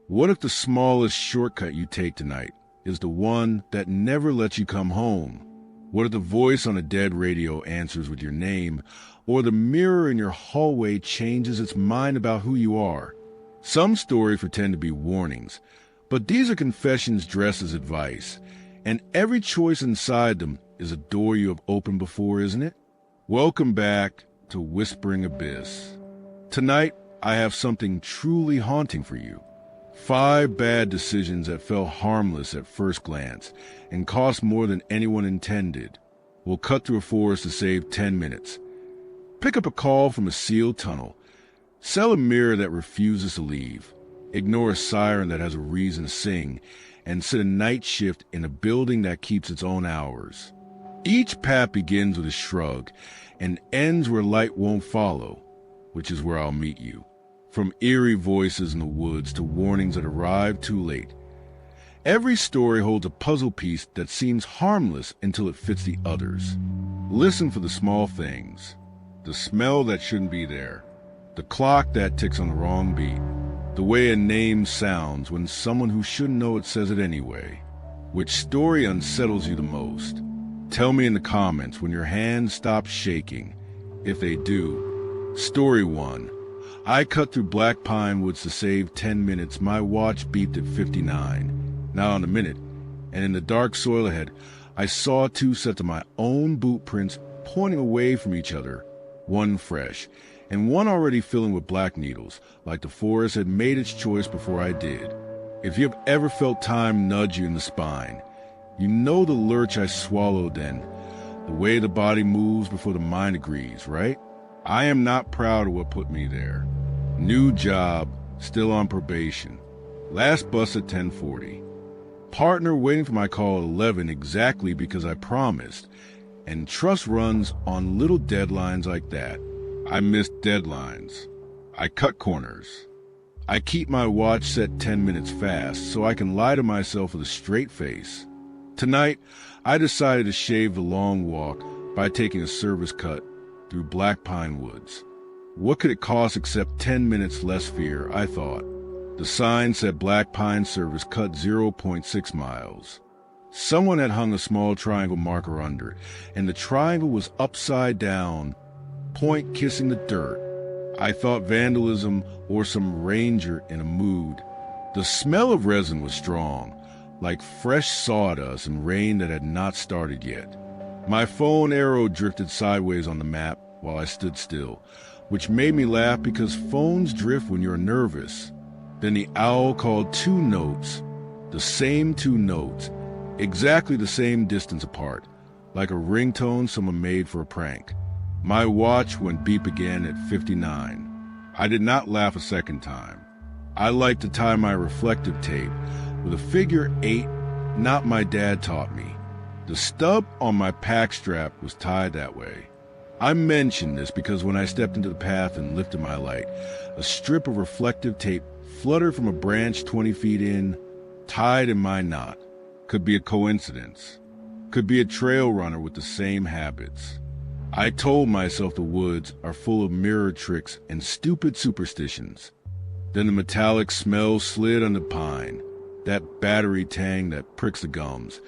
What if the smallest shortcut you take tonight is the one that never lets you come home? What if the voice on a dead radio answers with your name, or the mirror in your hallway changes its mind about who you are? Some stories pretend to be warnings, but these are confessions dressed as advice, and every choice inside them is a door you have opened before, isn't it? Welcome back to Whispering Abyss. Tonight, I have something truly haunting for you. 5 bad decisions that felt harmless at first glance and cost more than anyone intended. We'll cut through a forest to save 10 minutes. Pick up a call from a sealed tunnel. Sell a mirror that refuses to leave. Ignore a siren that has a reason to sing, and sit a night shift in a building that keeps its own hours. Each path begins with a shrug and ends where light won't follow, which is where I'll meet you. From eerie voices in the woods to warnings that arrive too late. Every story holds a puzzle piece that seems harmless until it fits the others. Listen for the small things. The smell that shouldn't be there. The clock that ticks on the wrong beat. The way a name sounds when someone who shouldn't know it says it anyway. Which story unsettles you the most? Tell me in the comments when your hands stop shaking. If they do. Story 1. I cut through black pine woods to save 10 minutes. My watch beeped at 59. Now on the minute, and in the dark soil ahead, I saw 2 sets of my own boot prints pointing away from each other, one fresh, and one already filling with black needles, like the forest had made its choice before I did. If you have ever felt time nudge you in the spine, you know the lurch I swallowed then, the way the body moves before the mind agrees, right? I am not proud of what put me there. New job, still on probation. Last bus at 10:40. Partner waiting for my call at 11 exactly because I promised. And trust runs on little deadlines like that. I miss deadlines. I cut corners. I keep my watch set 10 minutes fast so I can lie to myself with a straight face. Tonight, I decided to shave the long walk by taking a service cut through black pine woods. What could it cost except 10 minutes less fear, I thought. The sign said Black Pine Service cut 0.6 miles. Someone had hung a small triangle marker under it, and the triangle was upside down, point kissing the dirt. I thought vandalism or some ranger in a mood. The smell of resin was strong, like fresh sawdust and rain that had not started yet. My phone arrow drifted sideways on the map while I stood still, which made me laugh because phones drift when you're nervous. Then the owl called 2 notes, the same 2 notes, exactly the same distance apart, like a ringtone someone made for a prank. My watch went beep again at 59. I did not laugh a second time. I like to tie my reflective tape with a figure 8 not my dad taught me. The stub on my pack strap was tied that way. I mention this because when I stepped into the path and lifted my light, a strip of reflective tape fluttered from a branch 20 feet in, tied in my knot. Could be a coincidence. Could be a trail runner with the same habits. I told myself the woods are full of mirror tricks and stupid superstitions. Then the metallic smell slid on the pine, that battery tang that pricks the gums,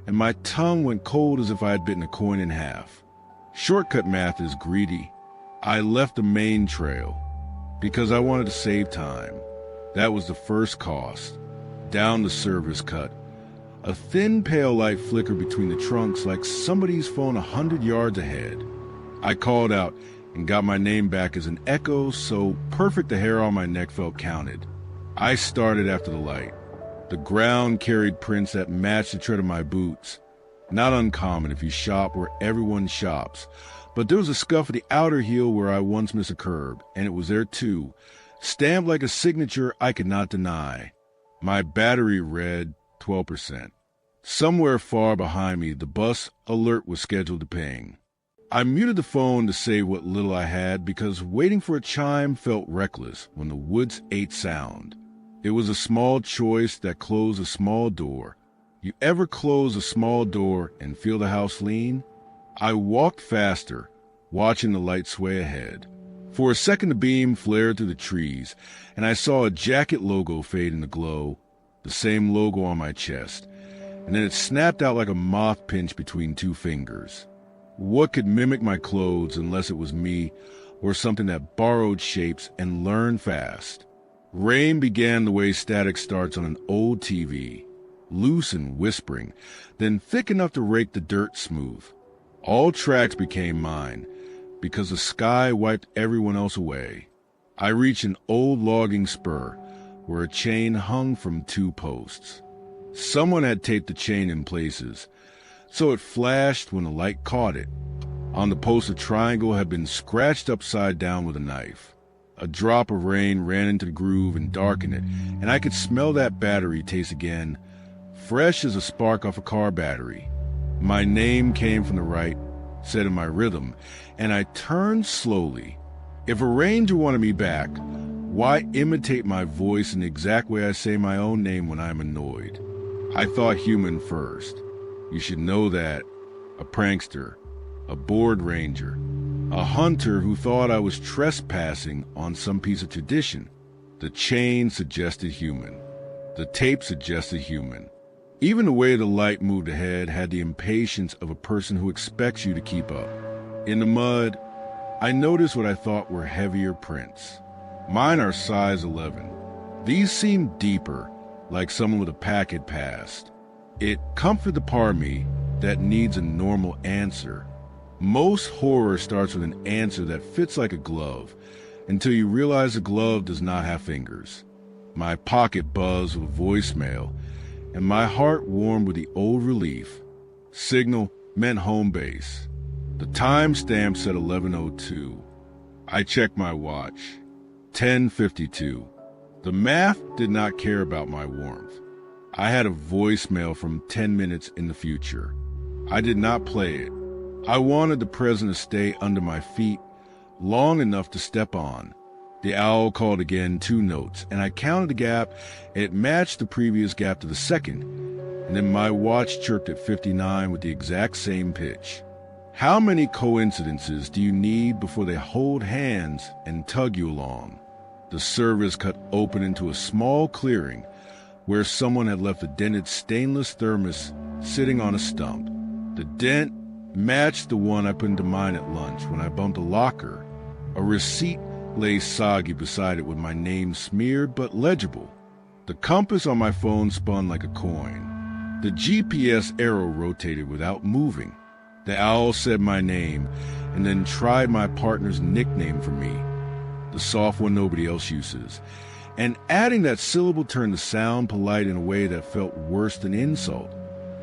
and my tongue went cold as if I had bitten a coin in half. Shortcut math is greedy. I left the main trail because I wanted to save time. That was the first cost. Down the service cut. A thin pale light flickered between the trunks like somebody's phone 100 yards ahead. I called out and got my name back as an echo so perfect the hair on my neck felt counted. I started after the light. The ground carried prints that matched the tread of my boots. Not uncommon if you shop where everyone shops, but there was a scuff at the outer heel where I once missed a curb, and it was there too, stamped like a signature I could not deny. My battery read 12%. Somewhere far behind me, the bus alert was scheduled to ping. I muted the phone to save what little I had because waiting for a chime felt reckless when the woods ate sound. It was a small choice that closed a small door. You ever close a small door and feel the house lean? I walked faster, watching the light sway ahead. For a second, the beam flared through the trees, and I saw a jacket logo fade in the glow, the same logo on my chest, and then it snapped out like a moth pinched between two fingers. What could mimic my clothes unless it was me, or something that borrowed shapes and learned fast? Rain began the way static starts on an old TV, loose and whispering, then thick enough to rake the dirt smooth. All tracks became mine, because the sky wiped everyone else away. I reached an old logging spur, where a chain hung from two posts. Someone had taped the chain in places, so it flashed when the light caught it. On the post, a triangle had been scratched upside down with a knife. A drop of rain ran into the groove and darkened it, and I could smell that battery taste again, fresh as a spark off a car battery. My name came from the right, said in my rhythm, and I turned slowly. If a ranger wanted me back, why imitate my voice in the exact way I say my own name when I'm annoyed? I thought human first. You should know that. A prankster, a bored ranger, a hunter who thought I was trespassing on some piece of tradition. The chain suggested human. The tape suggested human. Even the way the light moved ahead had the impatience of a person who expects you to keep up. In the mud, I noticed what I thought were heavier prints. Mine are size 11. These seemed deeper, like someone with a pack had passed. It comforted the part of me that needs a normal answer. Most horror starts with an answer that fits like a glove, until you realize the glove does not have fingers. My pocket buzzed with voicemail, and my heart warmed with the old relief. Signal meant home base. The timestamp said 11:02. I checked my watch. 10:52. The math did not care about my warmth. I had a voicemail from 10 minutes in the future. I did not play it. I wanted the present to stay under my feet long enough to step on. The owl called again 2 notes, and I counted the gap. It matched the previous gap to the second, and then my watch chirped at 59 with the exact same pitch. How many coincidences do you need before they hold hands and tug you along? The service cut open into a small clearing where someone had left a dented stainless thermos sitting on a stump. The dent matched the one I put into mine at lunch when I bumped a locker. A receipt lay soggy beside it with my name smeared but legible. The compass on my phone spun like a coin. The GPS arrow rotated without moving. The owl said my name and then tried my partner's nickname for me, the soft one nobody else uses, and adding that syllable turned the sound polite in a way that felt worse than insult.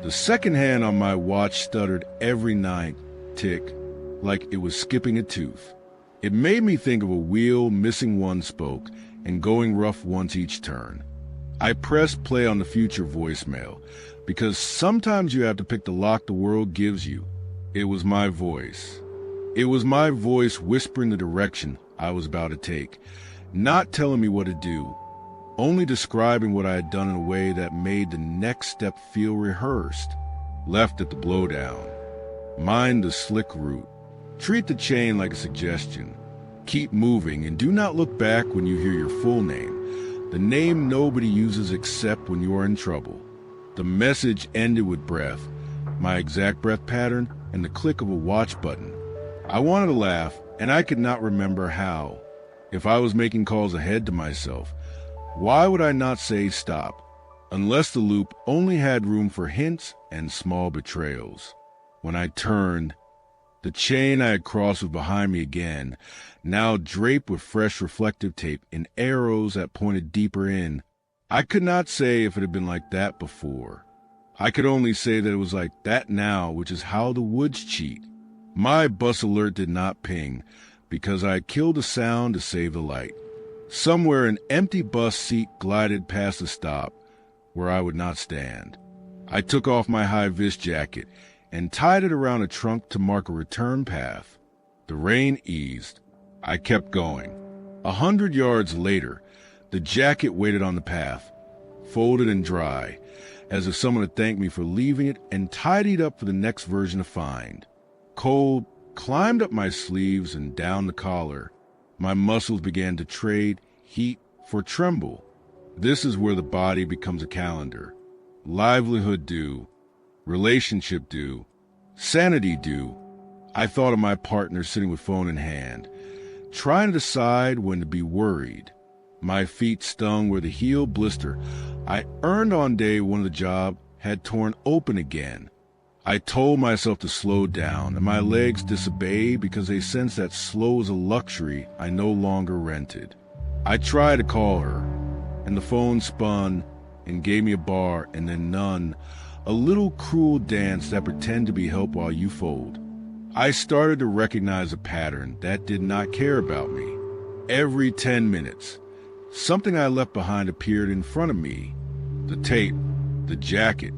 The second hand on my watch stuttered every ninth tick, like it was skipping a tooth. It made me think of a wheel missing one spoke and going rough once each turn. I pressed play on the future voicemail, because sometimes you have to pick the lock the world gives you. It was my voice. It was my voice whispering the direction I was about to take, not telling me what to do, only describing what I had done in a way that made the next step feel rehearsed. Left at the blowdown. Mind the slick route. Treat the chain like a suggestion. Keep moving and do not look back when you hear your full name, the name nobody uses except when you are in trouble. The message ended with breath, my exact breath pattern, and the click of a watch button. I wanted to laugh, and I could not remember how. If I was making calls ahead to myself, why would I not say stop, unless the loop only had room for hints and small betrayals? When I turned, the chain I had crossed was behind me again, now draped with fresh reflective tape and arrows that pointed deeper in. I could not say if it had been like that before. I could only say that it was like that now, which is how the woods cheat. My bus alert did not ping, because I had killed the sound to save the light. Somewhere an empty bus seat glided past the stop, where I would not stand. I took off my high-vis jacket and tied it around a trunk to mark a return path. The rain eased. I kept going. 100 yards later, the jacket waited on the path, folded and dry, as if someone had thanked me for leaving it and tidied up for the next version to find. Cold climbed up my sleeves and down the collar. My muscles began to trade heat for tremble. This is where the body becomes a calendar. Livelihood due, relationship due, sanity due. I thought of my partner sitting with phone in hand, trying to decide when to be worried. My feet stung where the heel blister I earned on day one of the job had torn open again. I told myself to slow down, and my legs disobeyed because they sensed that slow was a luxury I no longer rented. I tried to call her, and the phone spun and gave me a bar and then none, a little cruel dance that pretended to be help while you fold. I started to recognize a pattern that did not care about me. Every 10 minutes, something I left behind appeared in front of me. The tape, the jacket,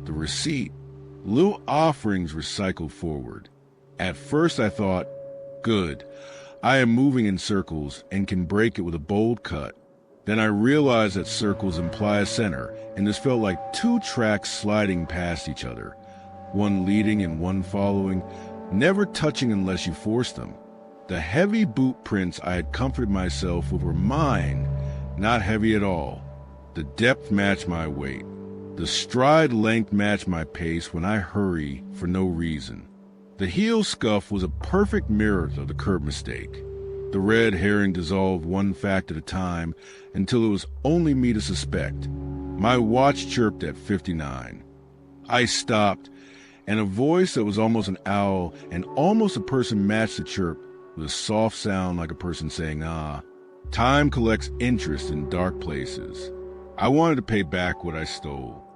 the receipt, little offerings recycled forward. At first I thought, good, I am moving in circles and can break it with a bold cut. Then I realized that circles imply a center, and this felt like two tracks sliding past each other, one leading and one following, never touching unless you forced them. The heavy boot prints I had comforted myself with were mine, not heavy at all. The depth matched my weight. The stride length matched my pace when I hurry for no reason. The heel scuff was a perfect mirror of the curb mistake. The red herring dissolved one fact at a time until it was only me to suspect. My watch chirped at 59. I stopped, and a voice that was almost an owl and almost a person matched the chirp with a soft sound like a person saying, ah. Time collects interest in dark places. I wanted to pay back what I stole.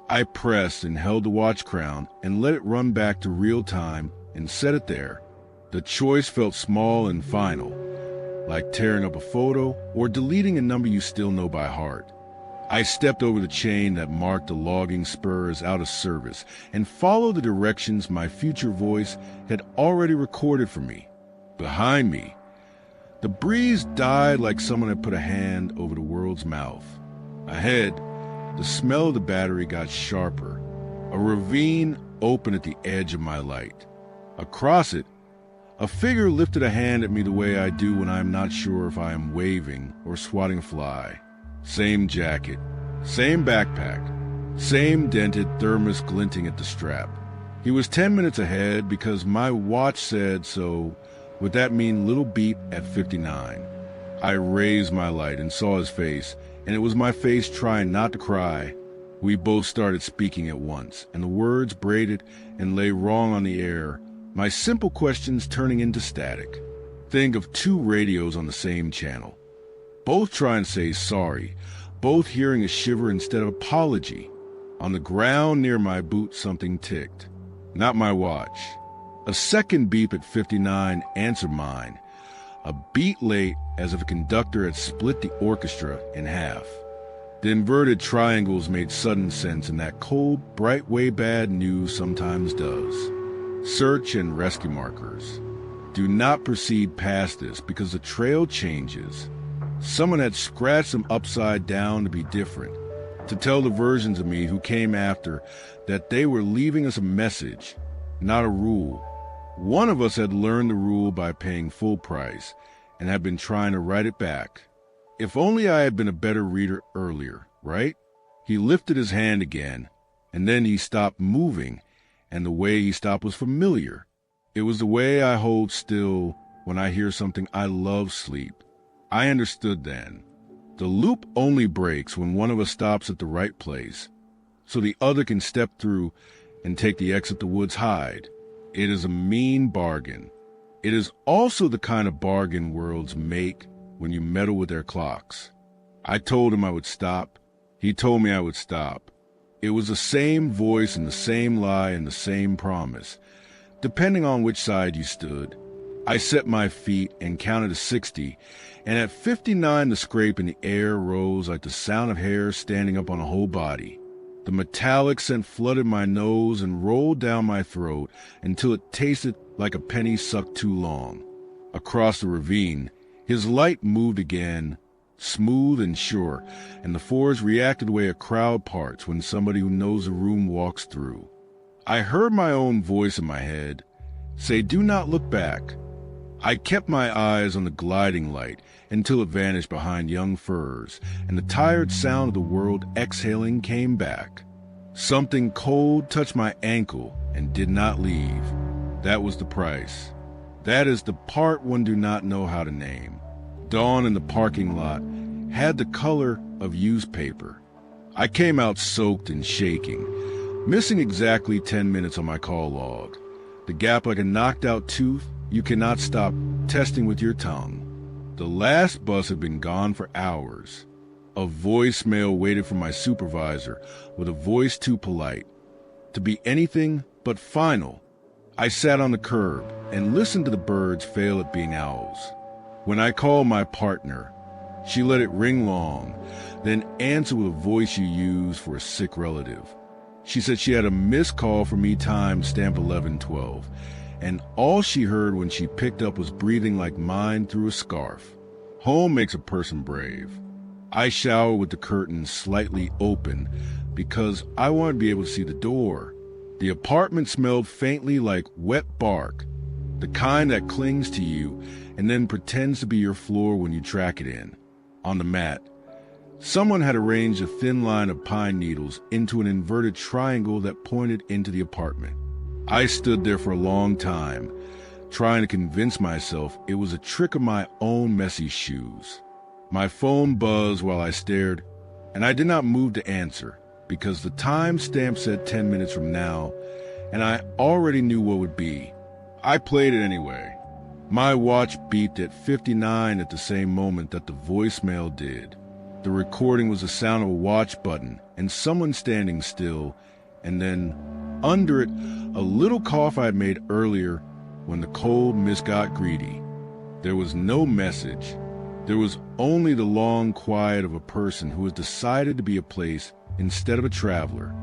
I pressed and held the watch crown and let it run back to real time and set it there. The choice felt small and final, like tearing up a photo or deleting a number you still know by heart. I stepped over the chain that marked the logging spur as out of service and followed the directions my future voice had already recorded for me. Behind me, the breeze died like someone had put a hand over the world's mouth. Ahead, the smell of the battery got sharper. A ravine opened at the edge of my light. Across it, a figure lifted a hand at me the way I do when I am not sure if I am waving or swatting a fly. Same jacket, same backpack, same dented thermos glinting at the strap. He was 10 minutes ahead because my watch said so. Would that mean little beep at 59? I raised my light and saw his face, and it was my face trying not to cry. We both started speaking at once, and the words braided and lay wrong on the air, my simple questions turning into static. Think of two radios on the same channel. Both trying to say sorry, both hearing a shiver instead of apology. On the ground near my boot something ticked. Not my watch. A second beep at 59 answered mine. A beat late as if a conductor had split the orchestra in half. The inverted triangles made sudden sense in that cold, bright way bad news sometimes does. Search and rescue markers. Do not proceed past this because the trail changes. Someone had scratched them upside down to be different, to tell the versions of me who came after that they were leaving us a message, not a rule. One of us had learned the rule by paying full price and had been trying to write it back. If only I had been a better reader earlier, right? He lifted his hand again, and then he stopped moving, and the way he stopped was familiar. It was the way I hold still when I hear something I love sleep. I understood then. The loop only breaks when one of us stops at the right place, so the other can step through and take the exit the woods hide. It is a mean bargain. It is also the kind of bargain worlds make when you meddle with their clocks. I told him I would stop. He told me I would stop. It was the same voice and the same lie and the same promise, depending on which side you stood. I set my feet and counted to 60, and at 59 the scrape in the air rose like the sound of hair standing up on a whole body. The metallic scent flooded my nose and rolled down my throat until it tasted like a penny sucked too long. Across the ravine, his light moved again, smooth and sure, and the fours reacted the way a crowd parts when somebody who knows the room walks through. I heard my own voice in my head say, "Do not look back." I kept my eyes on the gliding light until it vanished behind young firs, and the tired sound of the world exhaling came back. Something cold touched my ankle and did not leave. That was the price. That is the part one do not know how to name. Dawn in the parking lot had the color of used paper. I came out soaked and shaking, missing exactly 10 minutes on my call log. The gap like a knocked-out tooth you cannot stop testing with your tongue. The last bus had been gone for hours. A voicemail waited for my supervisor with a voice too polite to be anything but final. I sat on the curb and listened to the birds fail at being owls. When I called my partner, she let it ring long, then answer with a voice you use for a sick relative. She said she had a missed call from me time stamp 1112, and all she heard when she picked up was breathing like mine through a scarf. Home makes a person brave. I showered with the curtains slightly open because I wanted to be able to see the door. The apartment smelled faintly like wet bark, the kind that clings to you and then pretends to be your floor when you track it in. On the mat, someone had arranged a thin line of pine needles into an inverted triangle that pointed into the apartment. I stood there for a long time, trying to convince myself it was a trick of my own messy shoes. My phone buzzed while I stared, and I did not move to answer because the time stamp said 10 minutes from now, and I already knew what would be. I played it anyway. My watch beeped at 59 at the same moment that the voicemail did. The recording was the sound of a watch button and someone standing still, and then, under it, a little cough I had made earlier when the cold mist got greedy. There was no message. There was only the long quiet of a person who has decided to be a place instead of a traveler.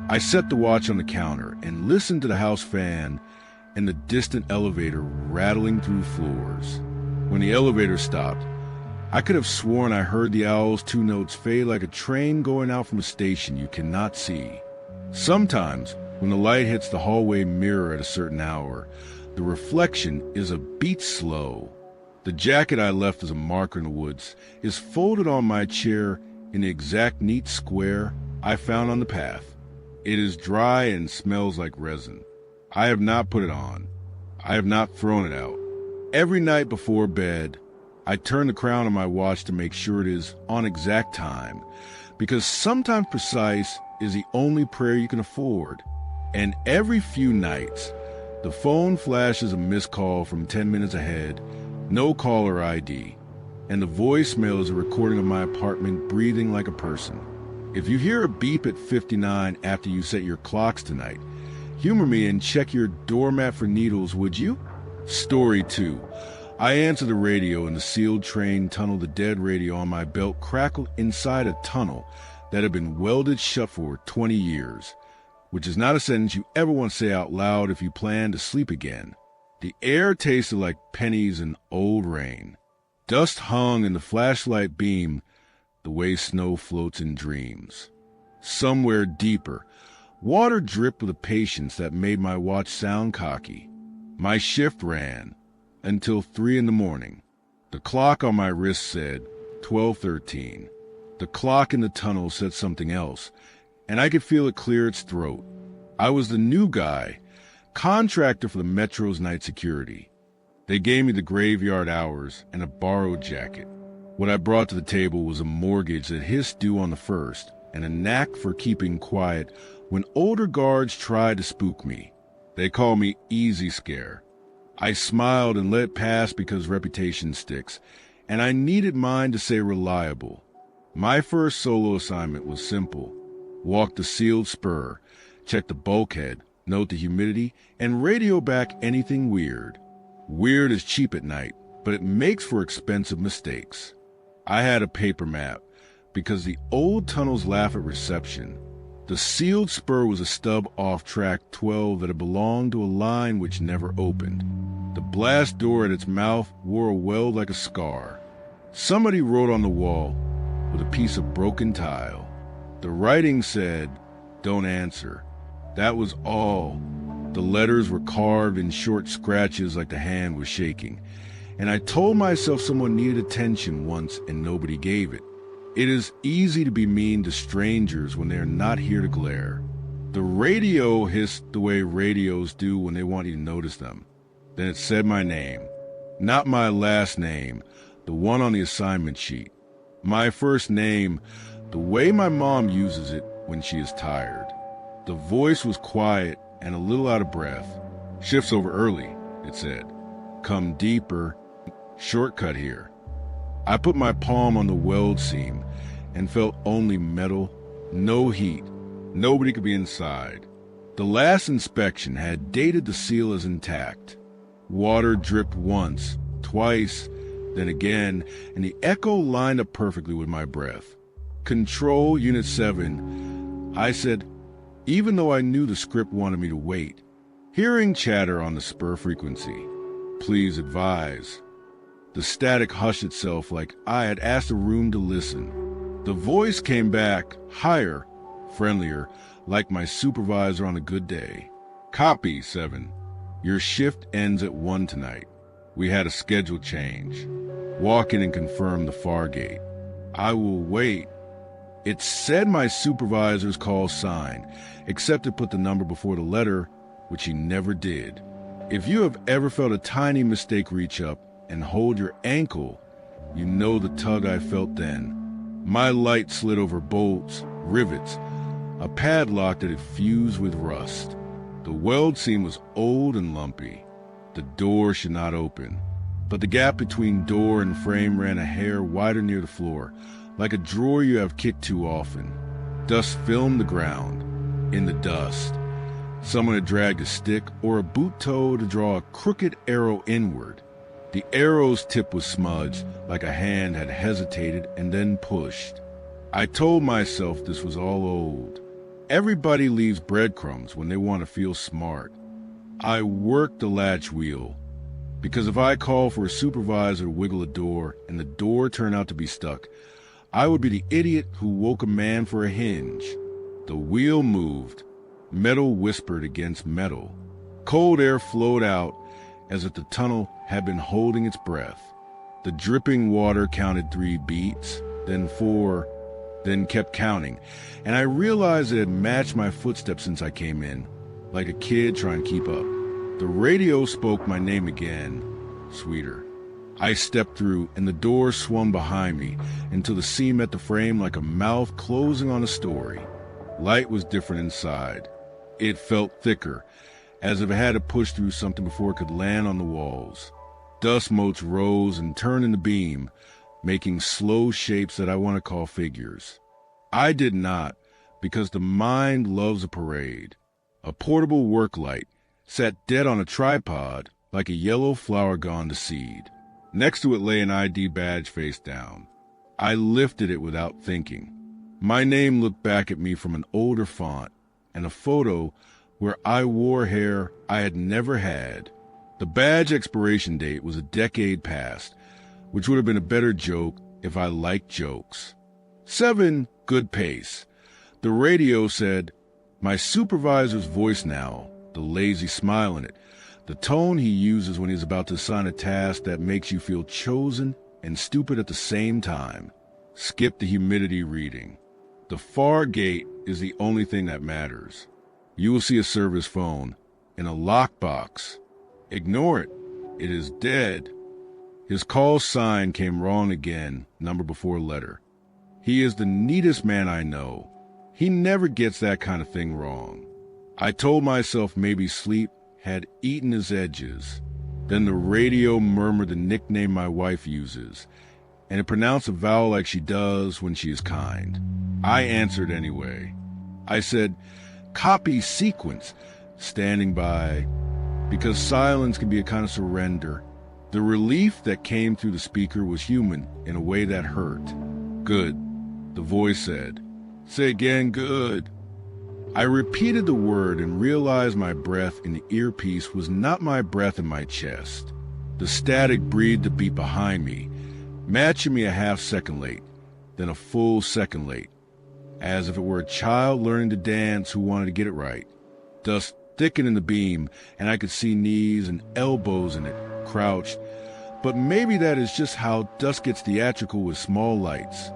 I set the watch on the counter and listened to the house fan and the distant elevator rattling through floors. When the elevator stopped, I could have sworn I heard the owl's two notes fade like a train going out from a station you cannot see. Sometimes, when the light hits the hallway mirror at a certain hour, the reflection is a beat slow. The jacket I left as a marker in the woods is folded on my chair in the exact neat square I found on the path. It is dry and smells like resin. I have not put it on. I have not thrown it out. Every night before bed, I turn the crown on my watch to make sure it is on exact time, because sometimes precise is the only prayer you can afford. And every few nights, the phone flashes a missed call from 10 minutes ahead, no caller ID, and the voicemail is a recording of my apartment breathing like a person. If you hear a beep at 59 after you set your clocks tonight, humor me and check your doormat for needles, would you? Story 2. I answered the radio in the sealed train tunnel. The dead radio on my belt crackled inside a tunnel that had been welded shut for 20 years, which is not a sentence you ever want to say out loud if you plan to sleep again. The air tasted like pennies and old rain. Dust hung in the flashlight beam the way snow floats in dreams. Somewhere deeper, water dripped with a patience that made my watch sound cocky. My shift ran until 3 in the morning. The clock on my wrist said 12:13. The clock in the tunnel said something else, and I could feel it clear its throat. I was the new guy, contractor for the Metro's night security. They gave me the graveyard hours and a borrowed jacket. What I brought to the table was a mortgage that hissed due on the 1st, and a knack for keeping quiet when older guards tried to spook me. They called me Easy Scare. I smiled and let it pass because reputation sticks, and I needed mine to say reliable. My first solo assignment was simple. Walk the sealed spur, check the bulkhead, note the humidity, and radio back anything weird. Weird is cheap at night, but it makes for expensive mistakes. I had a paper map because the old tunnels laugh at reception. The sealed spur was a stub off track 12 that had belonged to a line which never opened. The blast door at its mouth wore a weld like a scar. Somebody wrote on the wall with a piece of broken tile. The writing said, "Don't answer." That was all. The letters were carved in short scratches like the hand was shaking. And I told myself someone needed attention once and nobody gave it. It is easy to be mean to strangers when they are not here to glare. The radio hissed the way radios do when they want you to notice them. Then it said my name. Not my last name, the one on the assignment sheet. My first name, the way my mom uses it when she is tired. The voice was quiet and a little out of breath. Shift's over early, it said. Come deeper. Shortcut here. I put my palm on the weld seam and felt only metal, no heat. Nobody could be inside. The last inspection had dated the seal as intact. Water dripped once, twice, then again, and the echo lined up perfectly with my breath. Control Unit 7, I said, even though I knew the script wanted me to wait. Hearing chatter on the spur frequency. Please advise. The static hushed itself like I had asked the room to listen. The voice came back, higher, friendlier, like my supervisor on a good day. Copy, 7. Your shift ends at 1 tonight. We had a schedule change. Walk in and confirm the far gate. I will wait. It said my supervisor's call sign, except it put the number before the letter, which he never did. If you have ever felt a tiny mistake reach up and hold your ankle, you know the tug I felt then. My light slid over bolts, rivets, a padlock that had fused with rust. The weld seam was old and lumpy. The door should not open, but the gap between door and frame ran a hair wider near the floor, like a drawer you have kicked too often. Dust filmed the ground. In the dust, someone had dragged a stick or a boot toe to draw a crooked arrow inward. The arrow's tip was smudged, like a hand had hesitated and then pushed. I told myself this was all old. Everybody leaves breadcrumbs when they want to feel smart. I worked the latch wheel, because if I called for a supervisor to wiggle a door and the door turned out to be stuck, I would be the idiot who woke a man for a hinge. The wheel moved. Metal whispered against metal. Cold air flowed out as if the tunnel had been holding its breath. The dripping water counted 3 beats, then 4, then kept counting, and I realized it had matched my footsteps since I came in, like a kid trying to keep up. The radio spoke my name again, sweeter. I stepped through, and the door swung behind me until the seam met the frame like a mouth closing on a story. Light was different inside. It felt thicker, as if it had to push through something before it could land on the walls. Dust motes rose and turned in the beam, making slow shapes that I want to call figures. I did not, because the mind loves a parade. A portable work light sat dead on a tripod like a yellow flower gone to seed. Next to it lay an ID badge face down. I lifted it without thinking. My name looked back at me from an older font, and a photo where I wore hair I had never had. The badge expiration date was a decade past, which would have been a better joke if I liked jokes. 7, good pace. The radio said, my supervisor's voice now, the lazy smile in it, the tone he uses when he's about to assign a task that makes you feel chosen and stupid at the same time. Skip the humidity reading. The far gate is the only thing that matters. You will see a service phone in a lockbox. Ignore it. It is dead. His call sign came wrong again, number before letter. He is the neatest man I know. He never gets that kind of thing wrong. I told myself maybe sleep had eaten his edges. Then the radio murmured the nickname my wife uses, and it pronounced a vowel like she does when she is kind. I answered anyway. I said, copy sequence, standing by, because silence can be a kind of surrender. The relief that came through the speaker was human in a way that hurt. Good, the voice said. Say again, good. I repeated the word and realized my breath in the earpiece was not my breath in my chest. The static breathed a beat behind me, matching me a half second late, then a full second late, as if it were a child learning to dance who wanted to get it right. Dust thickening the beam, and I could see knees and elbows in it, crouched. But maybe that is just how dusk gets theatrical with small lights.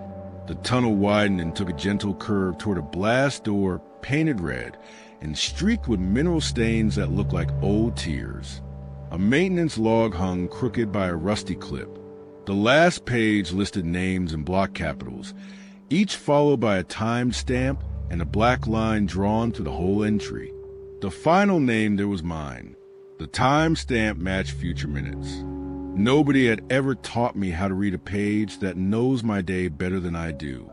The tunnel widened and took a gentle curve toward a blast door painted red and streaked with mineral stains that looked like old tears. A maintenance log hung crooked by a rusty clip. The last page listed names in block capitals, each followed by a timed stamp and a black line drawn through the whole entry. The final name there was mine. The time stamp matched future minutes. Nobody had ever taught me how to read a page that knows my day better than I do.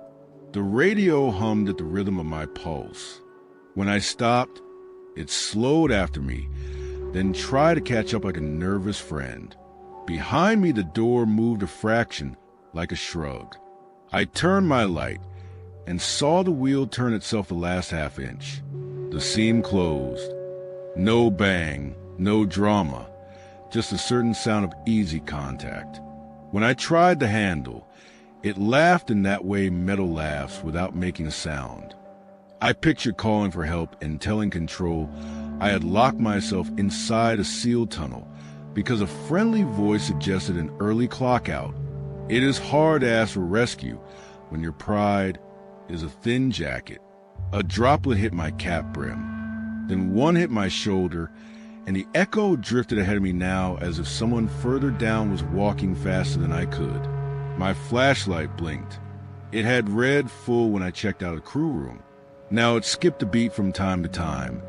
The radio hummed at the rhythm of my pulse. When I stopped, it slowed after me, then tried to catch up like a nervous friend. Behind me, the door moved a fraction, like a shrug. I turned my light and saw the wheel turn itself the last half inch. The seam closed. No bang, no drama, just a certain sound of easy contact. When I tried the handle, it laughed in that way metal laughs without making a sound. I pictured calling for help and telling Control I had locked myself inside a sealed tunnel because a friendly voice suggested an early clock out. It is hard to ask for rescue when your pride is a thin jacket. A droplet hit my cap brim, then one hit my shoulder, and the echo drifted ahead of me now as if someone further down was walking faster than I could. My flashlight blinked. It had red full when I checked out of the crew room. Now it skipped a beat from time to time,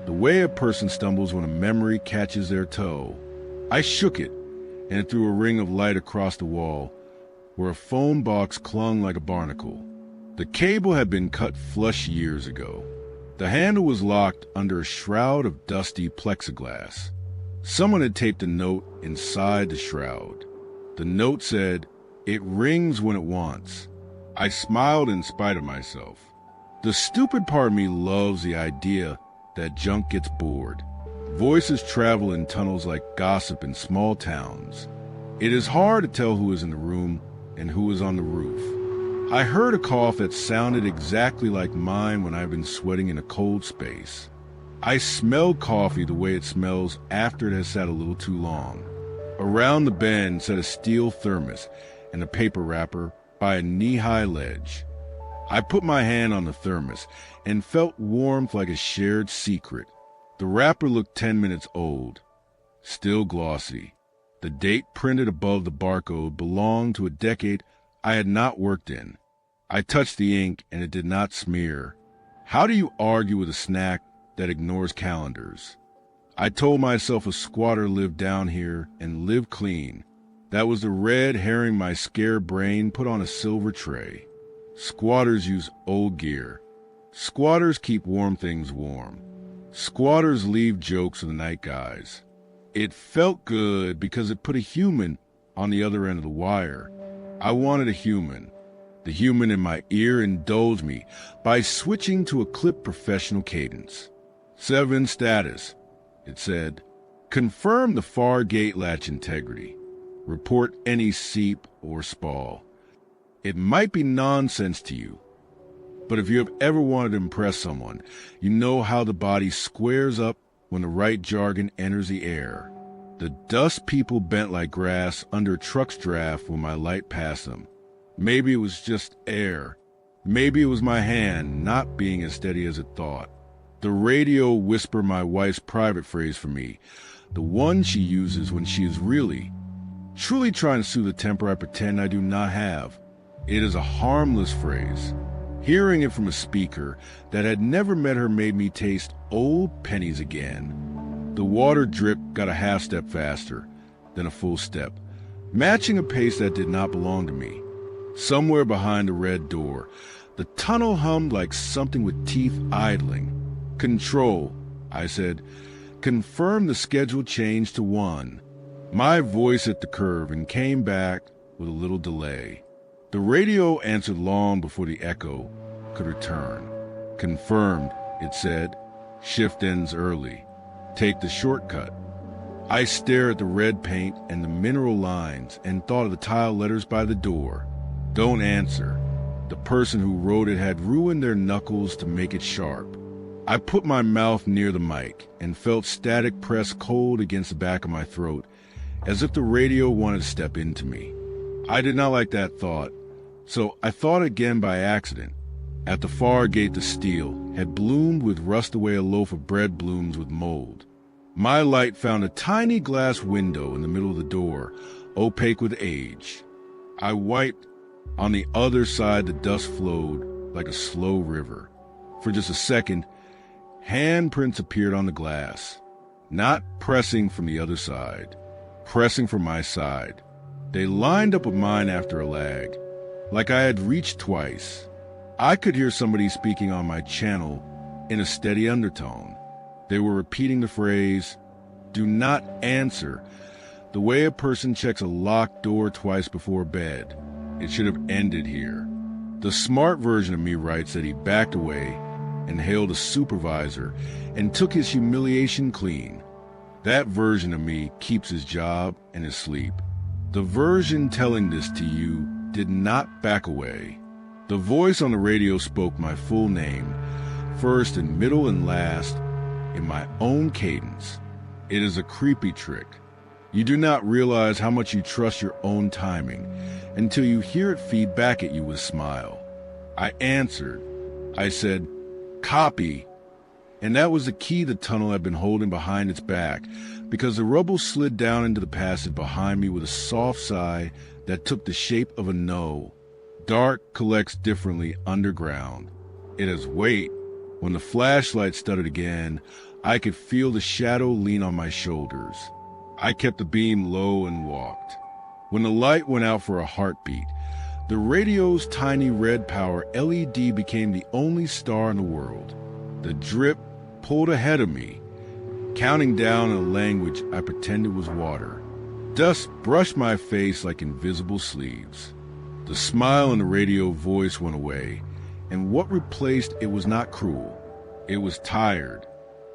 the way a person stumbles when a memory catches their toe. I shook it, and it threw a ring of light across the wall, where a phone box clung like a barnacle. The cable had been cut flush years ago. The handle was locked under a shroud of dusty plexiglass. Someone had taped a note inside the shroud. The note said, "It rings when it wants." I smiled in spite of myself. The stupid part of me loves the idea that junk gets bored. Voices travel in tunnels like gossip in small towns. It is hard to tell who is in the room and who is on the roof. I heard a cough that sounded exactly like mine when I've been sweating in a cold space. I smelled coffee the way it smells after it has sat a little too long. Around the bend sat a steel thermos and a paper wrapper by a knee-high ledge. I put my hand on the thermos and felt warmth like a shared secret. The wrapper looked 10 minutes old, still glossy. The date printed above the barcode belonged to a decade I had not worked in. I touched the ink and it did not smear. How do you argue with a snack that ignores calendars? I told myself a squatter lived down here and lived clean. That was the red herring my scared brain put on a silver tray. Squatters use old gear. Squatters keep warm things warm. Squatters leave jokes for the night guys. It felt good because it put a human on the other end of the wire. I wanted a human. The human in my ear indulged me by switching to a clipped professional cadence. 7 status, it said. Confirm the far gate latch integrity. Report any seep or spall. It might be nonsense to you, but if you have ever wanted to impress someone, you know how the body squares up when the right jargon enters the air. The dust people bent like grass under a truck's draft when my light passed them. Maybe it was just air. Maybe it was my hand not being as steady as it thought. The radio whispered my wife's private phrase for me, the one she uses when she is really, truly trying to soothe the temper I pretend I do not have. It is a harmless phrase. Hearing it from a speaker that had never met her made me taste old pennies again. The water drip got a half step faster, then a full step, matching a pace that did not belong to me. Somewhere behind the red door, the tunnel hummed like something with teeth idling. Control, I said. Confirm the schedule change to 1. My voice hit the curve and came back with a little delay. The radio answered long before the echo could return. Confirmed, it said. Shift ends early. Take the shortcut. I stared at the red paint and the mineral lines and thought of the tile letters by the door. Don't answer. The person who wrote it had ruined their knuckles to make it sharp. I put my mouth near the mic and felt static press cold against the back of my throat, as if the radio wanted to step into me. I did not like that thought, so I thought again by accident. At the far gate, the steel had bloomed with rust away a loaf of bread blooms with mold. My light found a tiny glass window in the middle of the door, opaque with age. I wiped. On the other side, the dust flowed like a slow river. For just a second, handprints appeared on the glass, not pressing from the other side, pressing from my side. They lined up with mine after a lag, like I had reached twice. I could hear somebody speaking on my channel in a steady undertone. They were repeating the phrase, "Do not answer," the way a person checks a locked door twice before bed. It should have ended here. The smart version of me writes that he backed away and hailed a supervisor and took his humiliation clean. That version of me keeps his job and his sleep. The version telling this to you did not back away. The voice on the radio spoke my full name, first and middle and last, in my own cadence. It is a creepy trick. You do not realize how much you trust your own timing until you hear it feed back at you with a smile. I answered. I said, "Copy." And that was the key the tunnel had been holding behind its back, because the rubble slid down into the passage behind me with a soft sigh that took the shape of a no. Dark collects differently underground. It has weight. When the flashlight stuttered again, I could feel the shadow lean on my shoulders. I kept the beam low and walked. When the light went out for a heartbeat, the radio's tiny red power LED became the only star in the world. The drip pulled ahead of me, counting down in a language I pretended was water. Dust brushed my face like invisible sleeves. The smile in the radio voice went away, and what replaced it was not cruel. It was tired.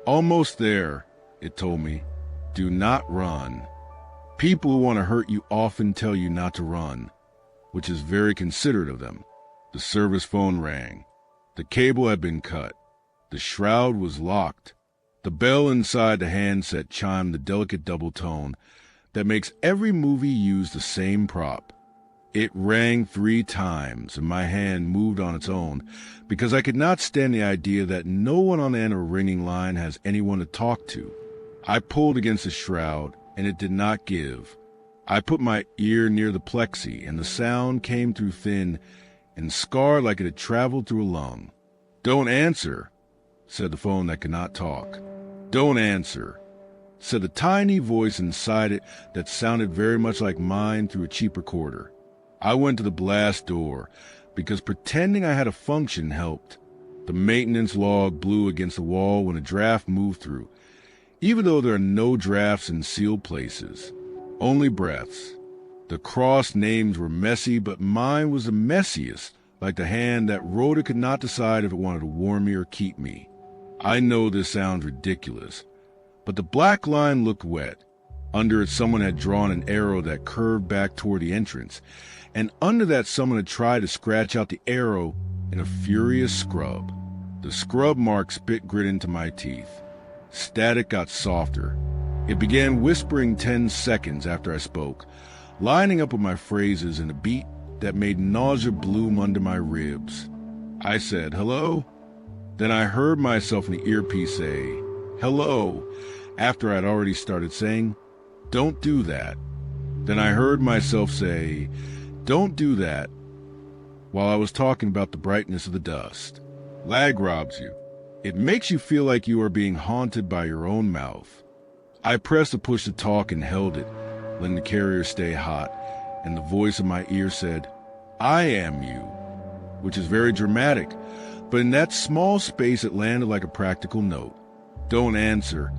"Almost there," it told me. "Do not run." People who want to hurt you often tell you not to run, which is very considerate of them. The service phone rang. The cable had been cut. The shroud was locked. The bell inside the handset chimed the delicate double tone that makes every movie use the same prop. It rang 3 times, and my hand moved on its own, because I could not stand the idea that no one on the end of a ringing line has anyone to talk to. I pulled against the shroud, and it did not give. I put my ear near the plexi, and the sound came through thin and scarred like it had traveled through a lung. "Don't answer," said the phone that could not talk. "Don't answer," said the tiny voice inside it that sounded very much like mine through a cheap recorder. I went to the blast door, because pretending I had a function helped. The maintenance log blew against the wall when a draft moved through, even though there are no drafts in sealed places, only breaths. The cross names were messy, but mine was the messiest, like the hand that wrote it could not decide if it wanted to warm me or keep me. I know this sounds ridiculous, but the black line looked wet. Under it, someone had drawn an arrow that curved back toward the entrance, and under that someone had tried to scratch out the arrow in a furious scrub. The scrub mark spit grit into my teeth. Static got softer. It began whispering 10 seconds after I spoke, lining up with my phrases in a beat that made nausea bloom under my ribs. I said, "Hello?" Then I heard myself in the earpiece say, "Hello," after I'd already started saying, "Don't do that." Then I heard myself say, "Don't do that," while I was talking about the brightness of the dust. Lag robs you. It makes you feel like you are being haunted by your own mouth. I pressed the push to talk and held it, letting the carrier stay hot, and the voice in my ear said, "I am you," which is very dramatic, but in that small space it landed like a practical note. "Don't answer,"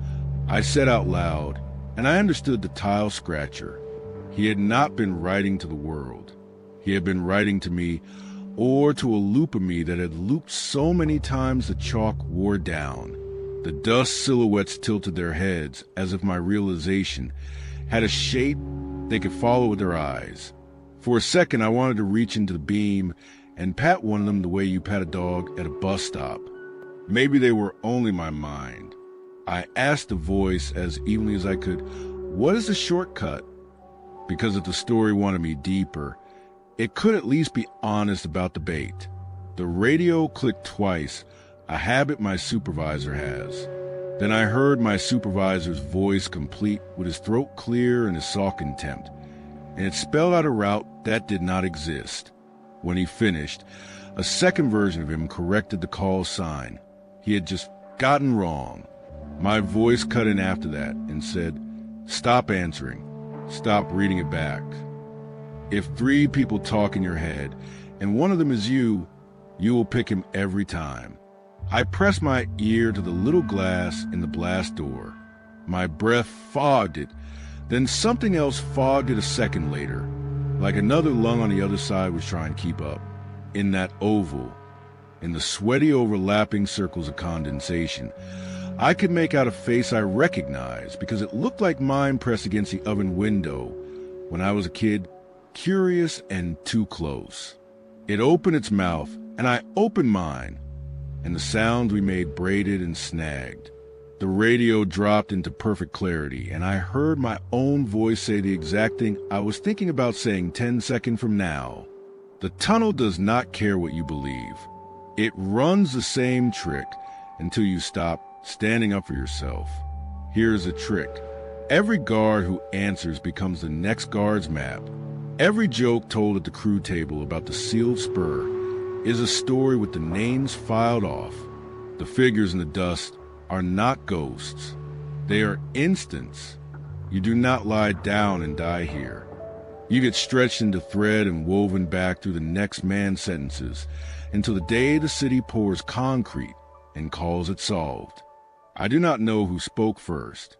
I said out loud, and I understood the tile scratcher. He had not been writing to the world. He had been writing to me, or to a loop of me that had looped so many times the chalk wore down. The dust silhouettes tilted their heads as if my realization had a shape they could follow with their eyes. For a second I wanted to reach into the beam and pat one of them the way you pat a dog at a bus stop. Maybe they were only my mind. I asked the voice as evenly as I could, "What is the shortcut?" Because if the story wanted me deeper, it could at least be honest about the bait. The radio clicked twice, a habit my supervisor has. Then I heard my supervisor's voice complete with his throat clear and his saw contempt, and it spelled out a route that did not exist. When he finished, a second version of him corrected the call sign he had just gotten wrong. My voice cut in after that and said, "Stop answering. Stop reading it back. If 3 people talk in your head and one of them is you will pick him every time." I pressed my ear to the little glass in the blast door. My breath fogged it, then something else fogged it a second later, like another lung on the other side was trying to keep up. In that oval, in the sweaty overlapping circles of condensation, I could make out a face I recognized because it looked like mine pressed against the oven window when I was a kid, curious and too close. It opened its mouth, and I opened mine, and the sounds we made braided and snagged. The radio dropped into perfect clarity, and I heard my own voice say the exact thing I was thinking about saying 10 seconds from now. The tunnel does not care what you believe. It runs the same trick until you stop standing up for yourself. Here's a trick. Every guard who answers becomes the next guard's map. Every joke told at the crew table about the sealed spur is a story with the names filed off. The figures in the dust are not ghosts. They are instants. You do not lie down and die here. You get stretched into thread and woven back through the next man's sentences until the day the city pours concrete and calls it solved. I do not know who spoke first.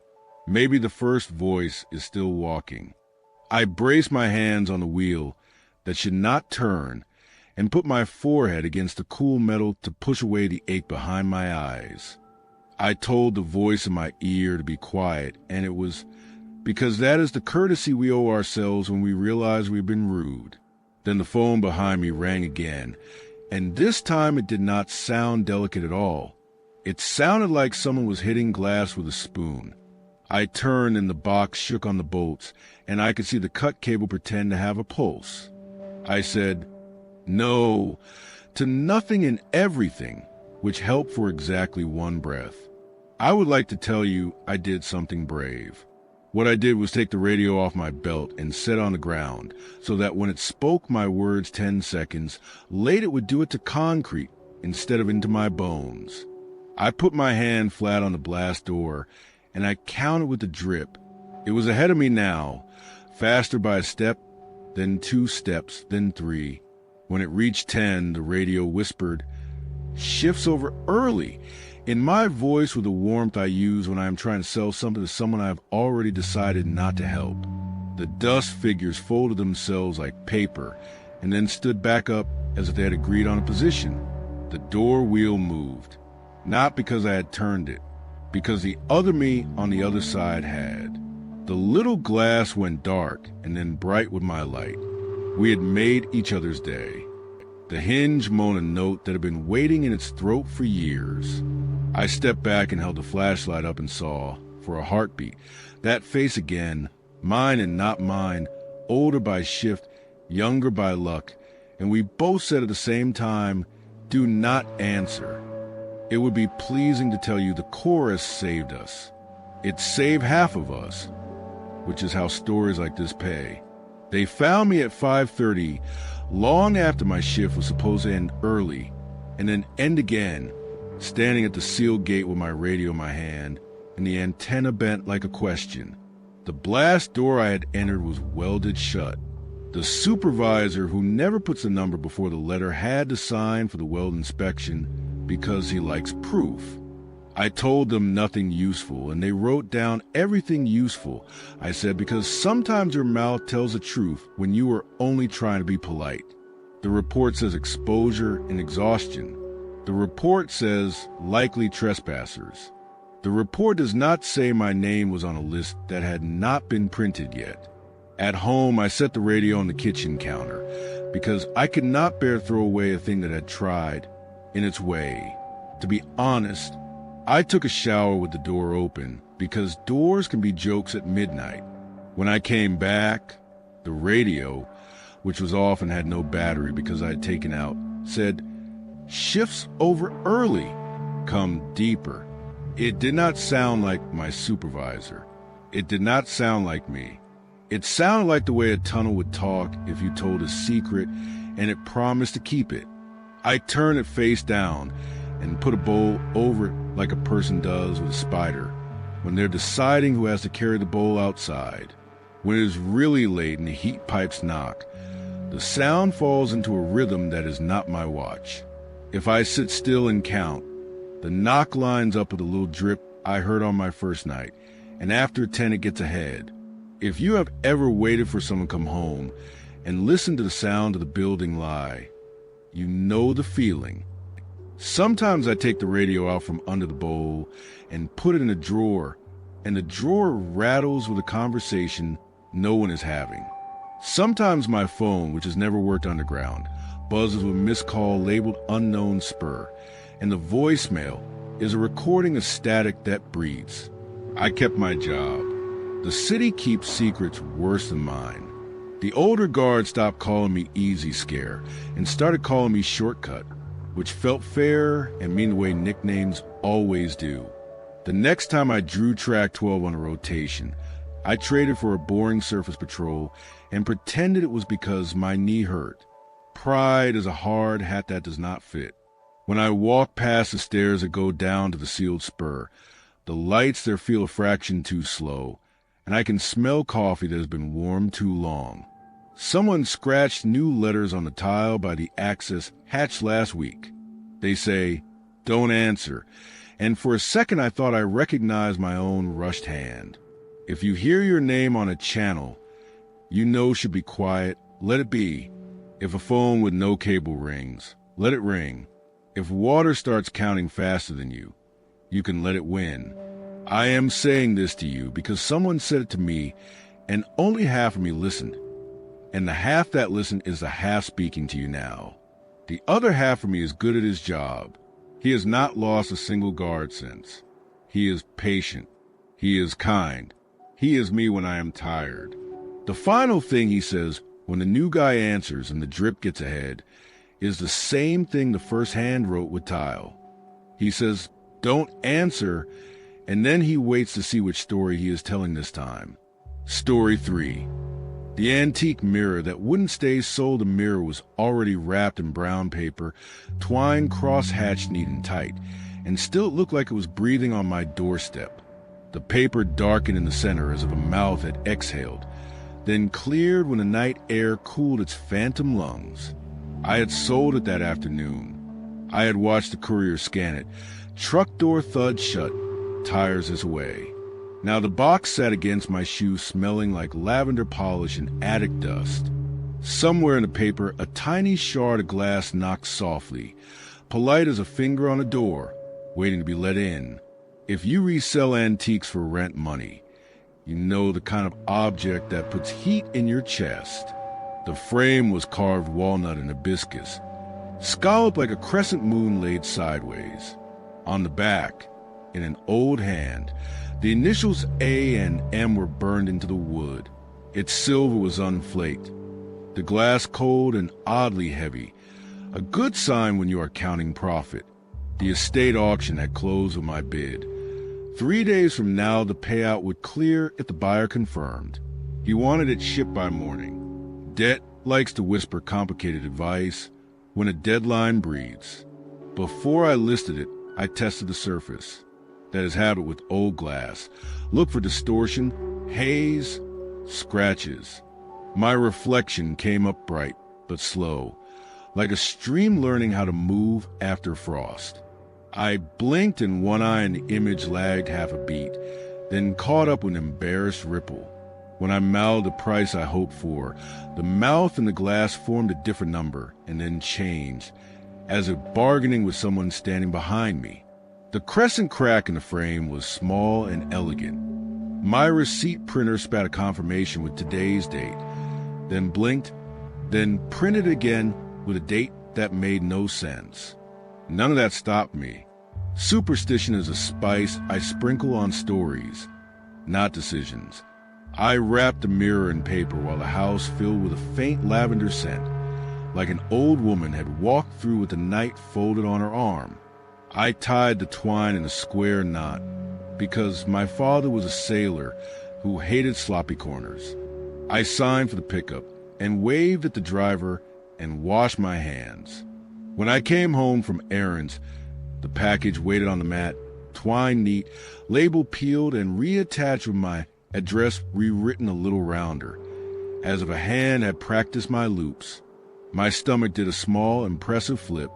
Maybe the first voice is still walking. I brace my hands on the wheel that should not turn and put my forehead against the cool metal to push away the ache behind my eyes. I told the voice in my ear to be quiet, and it was because that is the courtesy we owe ourselves when we realize we've been rude. Then the phone behind me rang again, and this time it did not sound delicate at all. It sounded like someone was hitting glass with a spoon. I turned and the box shook on the bolts, and I could see the cut cable pretend to have a pulse. I said, "No," to nothing and everything, which helped for exactly one breath. I would like to tell you I did something brave. What I did was take the radio off my belt and set on the ground, so that when it spoke my words 10 seconds, later it would do it to concrete instead of into my bones. I put my hand flat on the blast door, and I counted with the drip. It was ahead of me now, faster by a step, then 2 steps, then 3. When it reached 10, the radio whispered, "Shifts over early," in my voice with the warmth I use when I am trying to sell something to someone I have already decided not to help. The dust figures folded themselves like paper and then stood back up as if they had agreed on a position. The door wheel moved, not because I had turned it, because the other me on the other side had. The little glass went dark and then bright with my light. We had made each other's day. The hinge moaned a note that had been waiting in its throat for years. I stepped back and held the flashlight up and saw, for a heartbeat, that face again, mine and not mine, older by shift, younger by luck, and we both said at the same time, "Do not answer." It would be pleasing to tell you the chorus saved us. It saved half of us, which is how stories like this pay. They found me at 5:30, long after my shift was supposed to end early, and then end again, standing at the sealed gate with my radio in my hand and the antenna bent like a question. The blast door I had entered was welded shut. The supervisor, who never puts a number before the letter, had to sign for the weld inspection because he likes proof. I told them nothing useful, and they wrote down everything useful. I said, because sometimes your mouth tells the truth when you are only trying to be polite. The report says exposure and exhaustion. The report says likely trespassers. The report does not say my name was on a list that had not been printed yet. At home, I set the radio on the kitchen counter because I could not bear to throw away a thing that had tried, in its way, To be honest, I took a shower with the door open because doors can be jokes at midnight. When I came back, the radio, which was off and had no battery because I had taken out, said, "Shifts over early. Come deeper." It did not sound like my supervisor. It did not sound like me. It sounded like the way a tunnel would talk if you told a secret and it promised to keep it. I turned it face down and put a bowl over it like a person does with a spider when they're deciding who has to carry the bowl outside. When it is really late and the heat pipes knock, the sound falls into a rhythm that is not my watch. If I sit still and count, the knock lines up with a little drip I heard on my first night, and after 10 it gets ahead. If you have ever waited for someone to come home and listened to the sound of the building lie, you know the feeling. Sometimes I take the radio out from under the bowl and put it in a drawer, and the drawer rattles with a conversation no one is having. Sometimes my phone, which has never worked underground, buzzes with a missed call labeled unknown spur, and the voicemail is a recording of static that breathes. I kept my job. The city keeps secrets worse than mine. The older guard stopped calling me Easy Scare and started calling me Shortcut, which felt fair and mean the way nicknames always do. The next time I drew track 12 on a rotation, I traded for a boring surface patrol and pretended it was because my knee hurt. Pride is a hard hat that does not fit. When I walk past the stairs that go down to the sealed spur, the lights there feel a fraction too slow, and I can smell coffee that has been warmed too long. Someone scratched new letters on the tile by the access hatched last week. They say, "Don't answer," and for a second I thought I recognized my own rushed hand. If you hear your name on a channel you know should be quiet, let it be. If a phone with no cable rings, let it ring. If water starts counting faster than you can let it win. I am saying this to you because someone said it to me and only half of me listened. And the half that listened is the half speaking to you now. The other half of me is good at his job. He has not lost a single guard since. He is patient. He is kind. He is me when I am tired. The final thing he says when the new guy answers and the drip gets ahead is the same thing the first hand wrote with tile. He says, "Don't answer," and then he waits to see which story he is telling this time. Story 3. The antique mirror that wouldn't stay sold a mirror was already wrapped in brown paper, twined cross-hatched neat and tight, and still it looked like it was breathing on my doorstep. The paper darkened in the center as if a mouth had exhaled, then cleared when the night air cooled its phantom lungs. I had sold it that afternoon. I had watched the courier scan it. Truck door thud shut, tires is away. Now the box sat against my shoe smelling like lavender polish and attic dust. Somewhere in the paper, a tiny shard of glass knocked softly, polite as a finger on a door, waiting to be let in. If you resell antiques for rent money, you know the kind of object that puts heat in your chest. The frame was carved walnut and hibiscus, scalloped like a crescent moon laid sideways. On the back, in an old hand, the initials A and M were burned into the wood. Its silver was unflaked, the glass cold and oddly heavy, a good sign when you are counting profit. The estate auction had closed with my bid. 3 days from now the payout would clear if the buyer confirmed. He wanted it shipped by morning. Debt likes to whisper complicated advice when a deadline breathes. Before I listed it, I tested the surface. That is habit with old glass. Look for distortion, haze, scratches. My reflection came up bright, but slow, like a stream learning how to move after frost. I blinked and one eye and the image lagged half a beat, then caught up with an embarrassed ripple. When I mouthed the price I hoped for, the mouth and the glass formed a different number and then changed, as if bargaining with someone standing behind me. The crescent crack in the frame was small and elegant. My receipt printer spat a confirmation with today's date, then blinked, then printed again with a date that made no sense. None of that stopped me. Superstition is a spice I sprinkle on stories, not decisions. I wrapped the mirror in paper while the house filled with a faint lavender scent, like an old woman had walked through with the night folded on her arm. I tied the twine in a square knot because my father was a sailor who hated sloppy corners. I signed for the pickup and waved at the driver and washed my hands. When I came home from errands, the package waited on the mat, twine neat, label peeled and reattached with my address rewritten a little rounder, as if a hand had practiced my loops. My stomach did a small, impressive flip.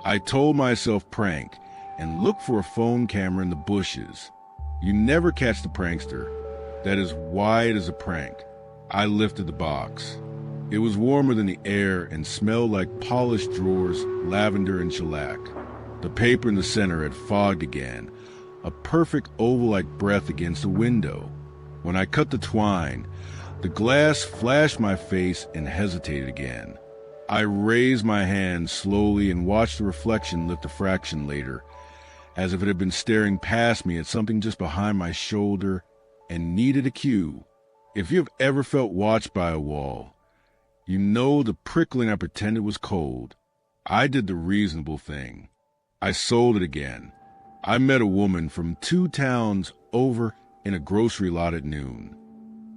I told myself prank and looked for a phone camera in the bushes. You never catch the prankster. That is why it is a prank. I lifted the box. It was warmer than the air and smelled like polished drawers, lavender and shellac. The paper in the center had fogged again, a perfect oval-like breath against the window. When I cut the twine, the glass flashed my face and hesitated again. I raised my hand slowly and watched the reflection lift a fraction later, as if it had been staring past me at something just behind my shoulder and needed a cue. If you have ever felt watched by a wall, you know the prickling I pretended was cold. I did the reasonable thing. I sold it again. I met a woman from 2 towns over in a grocery lot at noon.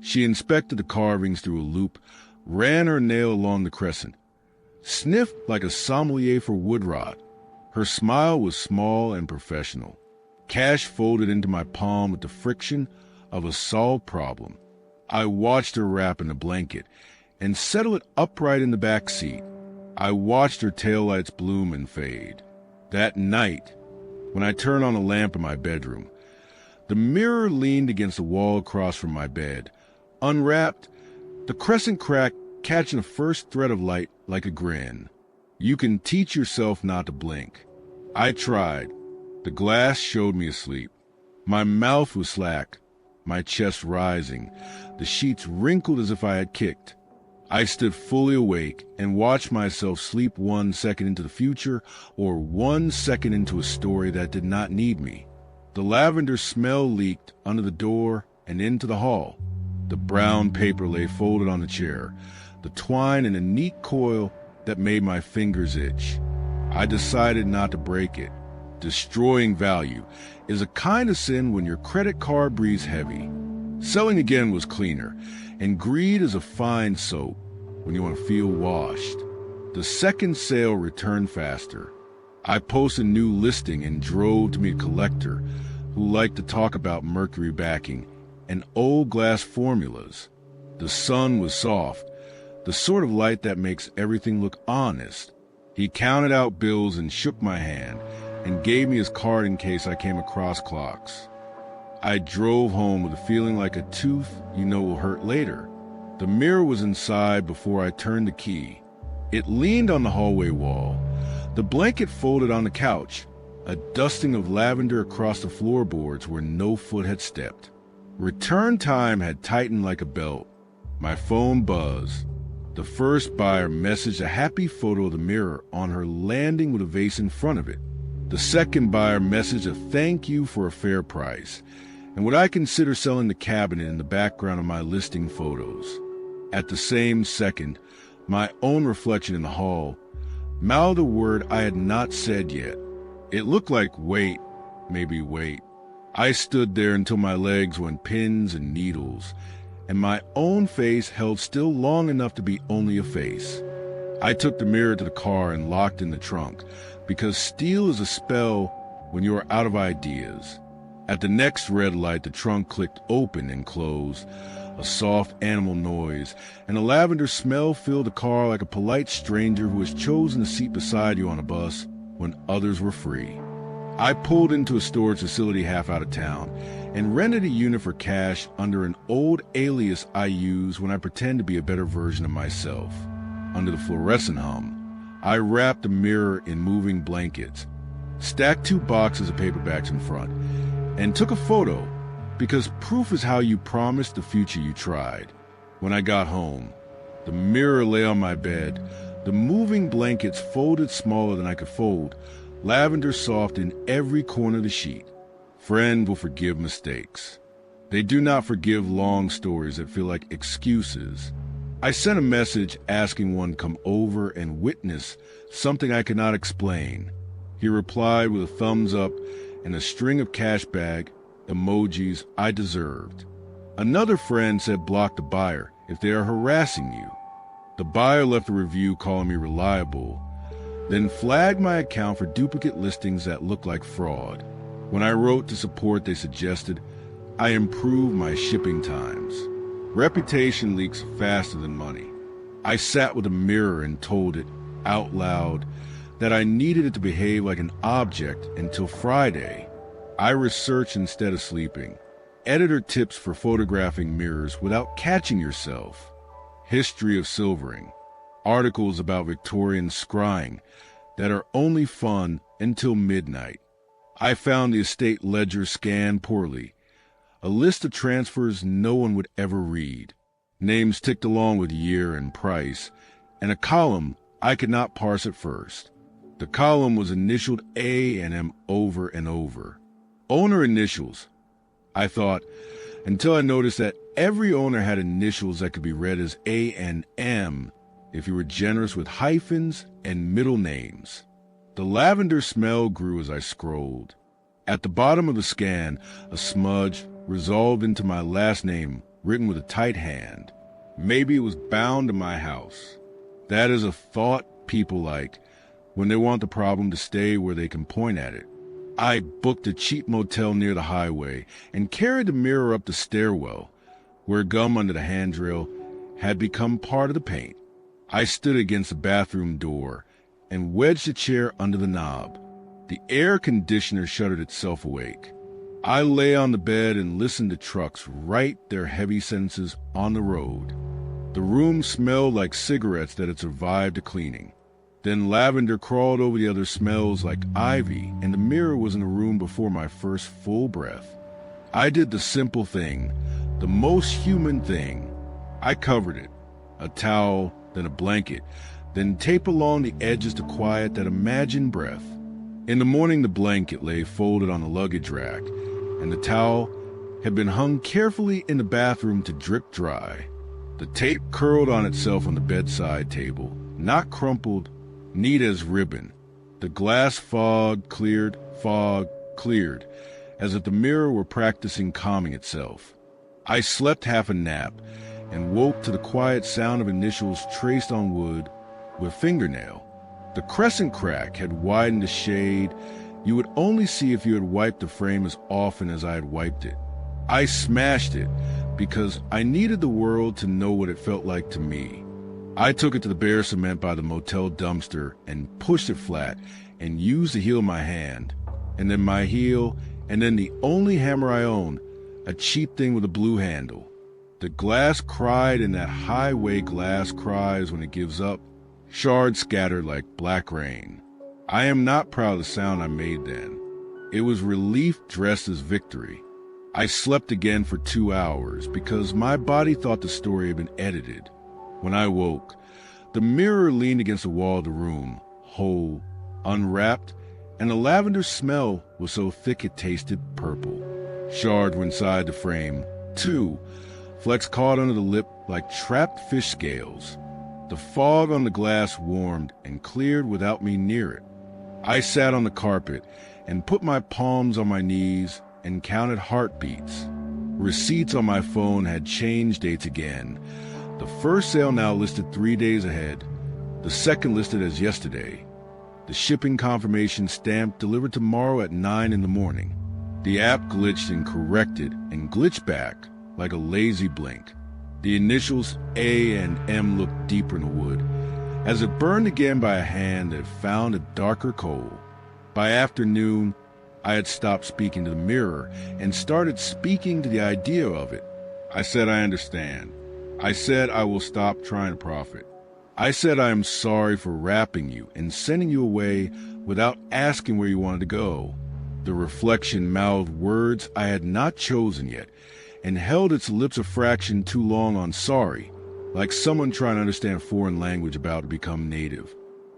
She inspected the carvings through a loop, ran her nail along the crescent, sniffed like a sommelier for wood rot. Her smile was small and professional. Cash folded into my palm with the friction of a solved problem. I watched her wrap in a blanket and settle it upright in the back seat. I watched her taillights bloom and fade. That night, when I turned on a lamp in my bedroom, the mirror leaned against the wall across from my bed. Unwrapped, the crescent cracked, catching the first thread of light like a grin. You can teach yourself not to blink. I tried. The glass showed me asleep. My mouth was slack, my chest rising, the sheets wrinkled as if I had kicked. I stood fully awake and watched myself sleep 1 second into the future or 1 second into a story that did not need me. The lavender smell leaked under the door and into the hall. The brown paper lay folded on the chair, the twine in a neat coil that made my fingers itch. I decided not to break it. Destroying value is a kind of sin when your credit card breathes heavy. Selling again was cleaner, and greed is a fine soap when you want to feel washed. The second sale returned faster. I posted a new listing and drove to meet a collector who liked to talk about mercury backing and old glass formulas. The sun was soft, the sort of light that makes everything look honest. He counted out bills and shook my hand and gave me his card in case I came across clocks. I drove home with a feeling like a tooth you know will hurt later. The mirror was inside before I turned the key. It leaned on the hallway wall, the blanket folded on the couch, a dusting of lavender across the floorboards where no foot had stepped. Return time had tightened like a belt. My phone buzzed. The first buyer messaged a happy photo of the mirror on her landing with a vase in front of it. The second buyer messaged a thank you for a fair price, and would I consider selling the cabinet in the background of my listing photos. At the same second, my own reflection in the hall mouthed a word I had not said yet. It looked like wait, maybe wait. I stood there until my legs went pins and needles, and my own face held still long enough to be only a face. I took the mirror to the car and locked in the trunk, because steel is a spell when you are out of ideas. At the next red light, the trunk clicked open and closed, a soft animal noise, and a lavender smell filled the car like a polite stranger who has chosen a seat beside you on a bus when others were free. I pulled into a storage facility half out of town and rented a unit for cash under an old alias I use when I pretend to be a better version of myself. Under the fluorescent hum, I wrapped a mirror in moving blankets, stacked 2 boxes of paperbacks in front, and took a photo, because proof is how you promise the future you tried. When I got home, the mirror lay on my bed, the moving blankets folded smaller than I could fold, lavender soft in every corner of the sheet. Friend will forgive mistakes. They do not forgive long stories that feel like excuses. I sent a message asking one to come over and witness something I could not explain. He replied with a thumbs up and a string of cash bag emojis I deserved. Another friend said block the buyer if they are harassing you. The buyer left a review calling me reliable, then flagged my account for duplicate listings that looked like fraud. When I wrote to support, they suggested I improve my shipping times. Reputation leaks faster than money. I sat with a mirror and told it out loud that I needed it to behave like an object until Friday. I researched instead of sleeping. Editor tips for photographing mirrors without catching yourself. History of silvering. Articles about Victorian scrying that are only fun until midnight. I found the estate ledger scanned poorly. A list of transfers no one would ever read. Names ticked along with year and price, and a column I could not parse at first. The column was initialed A and M over and over. Owner initials, I thought, until I noticed that every owner had initials that could be read as A and M if you were generous with hyphens and middle names. The lavender smell grew as I scrolled. At the bottom of the scan, a smudge resolved into my last name written with a tight hand. Maybe it was bound to my house. That is a thought people like when they want the problem to stay where they can point at it. I booked a cheap motel near the highway and carried the mirror up the stairwell, where gum under the handrail had become part of the paint. I stood against the bathroom door and wedged a chair under the knob. The air conditioner shuddered itself awake. I lay on the bed and listened to trucks write their heavy sentences on the road. The room smelled like cigarettes that had survived a cleaning. Then lavender crawled over the other smells like ivy, and the mirror was in the room before my first full breath. I did the simple thing, the most human thing. I covered it, a towel, then a blanket, then tape along the edges to quiet that imagined breath. In the morning, the blanket lay folded on the luggage rack, and the towel had been hung carefully in the bathroom to drip dry. The tape curled on itself on the bedside table, not crumpled, neat as ribbon. The glass fog cleared, as if the mirror were practicing calming itself. I slept half a nap and woke to the quiet sound of initials traced on wood with fingernail. The crescent crack had widened a shade you would only see if you had wiped the frame as often as I had wiped it. I smashed it because I needed the world to know what it felt like to me. I took it to the bare cement by the motel dumpster and pushed it flat and used the heel of my hand, and then my heel, and then the only hammer I own, a cheap thing with a blue handle. The glass cried in that highway glass cries when it gives up, shards scattered like black rain. I am not proud of the sound I made then. It was relief dressed as victory. I slept again for 2 hours because my body thought the story had been edited. When I woke, the mirror leaned against the wall of the room, whole, unwrapped, and the lavender smell was so thick it tasted purple. Shards were inside the frame, too, flecks caught under the lip like trapped fish scales. The fog on the glass warmed and cleared without me near it. I sat on the carpet and put my palms on my knees and counted heartbeats. Receipts on my phone had changed dates again. The first sale now listed 3 days ahead, the second listed as yesterday. The shipping confirmation stamped delivered tomorrow at 9 in the morning. The app glitched and corrected and glitched back like a lazy blink. The initials A and M looked deeper in the wood, as if burned again by a hand that had found a darker coal. By afternoon, I had stopped speaking to the mirror and started speaking to the idea of it. I said I understand. I said I will stop trying to profit. I said I am sorry for wrapping you and sending you away without asking where you wanted to go. The reflection mouthed words I had not chosen yet and held its lips a fraction too long on sorry, like someone trying to understand foreign language about to become native.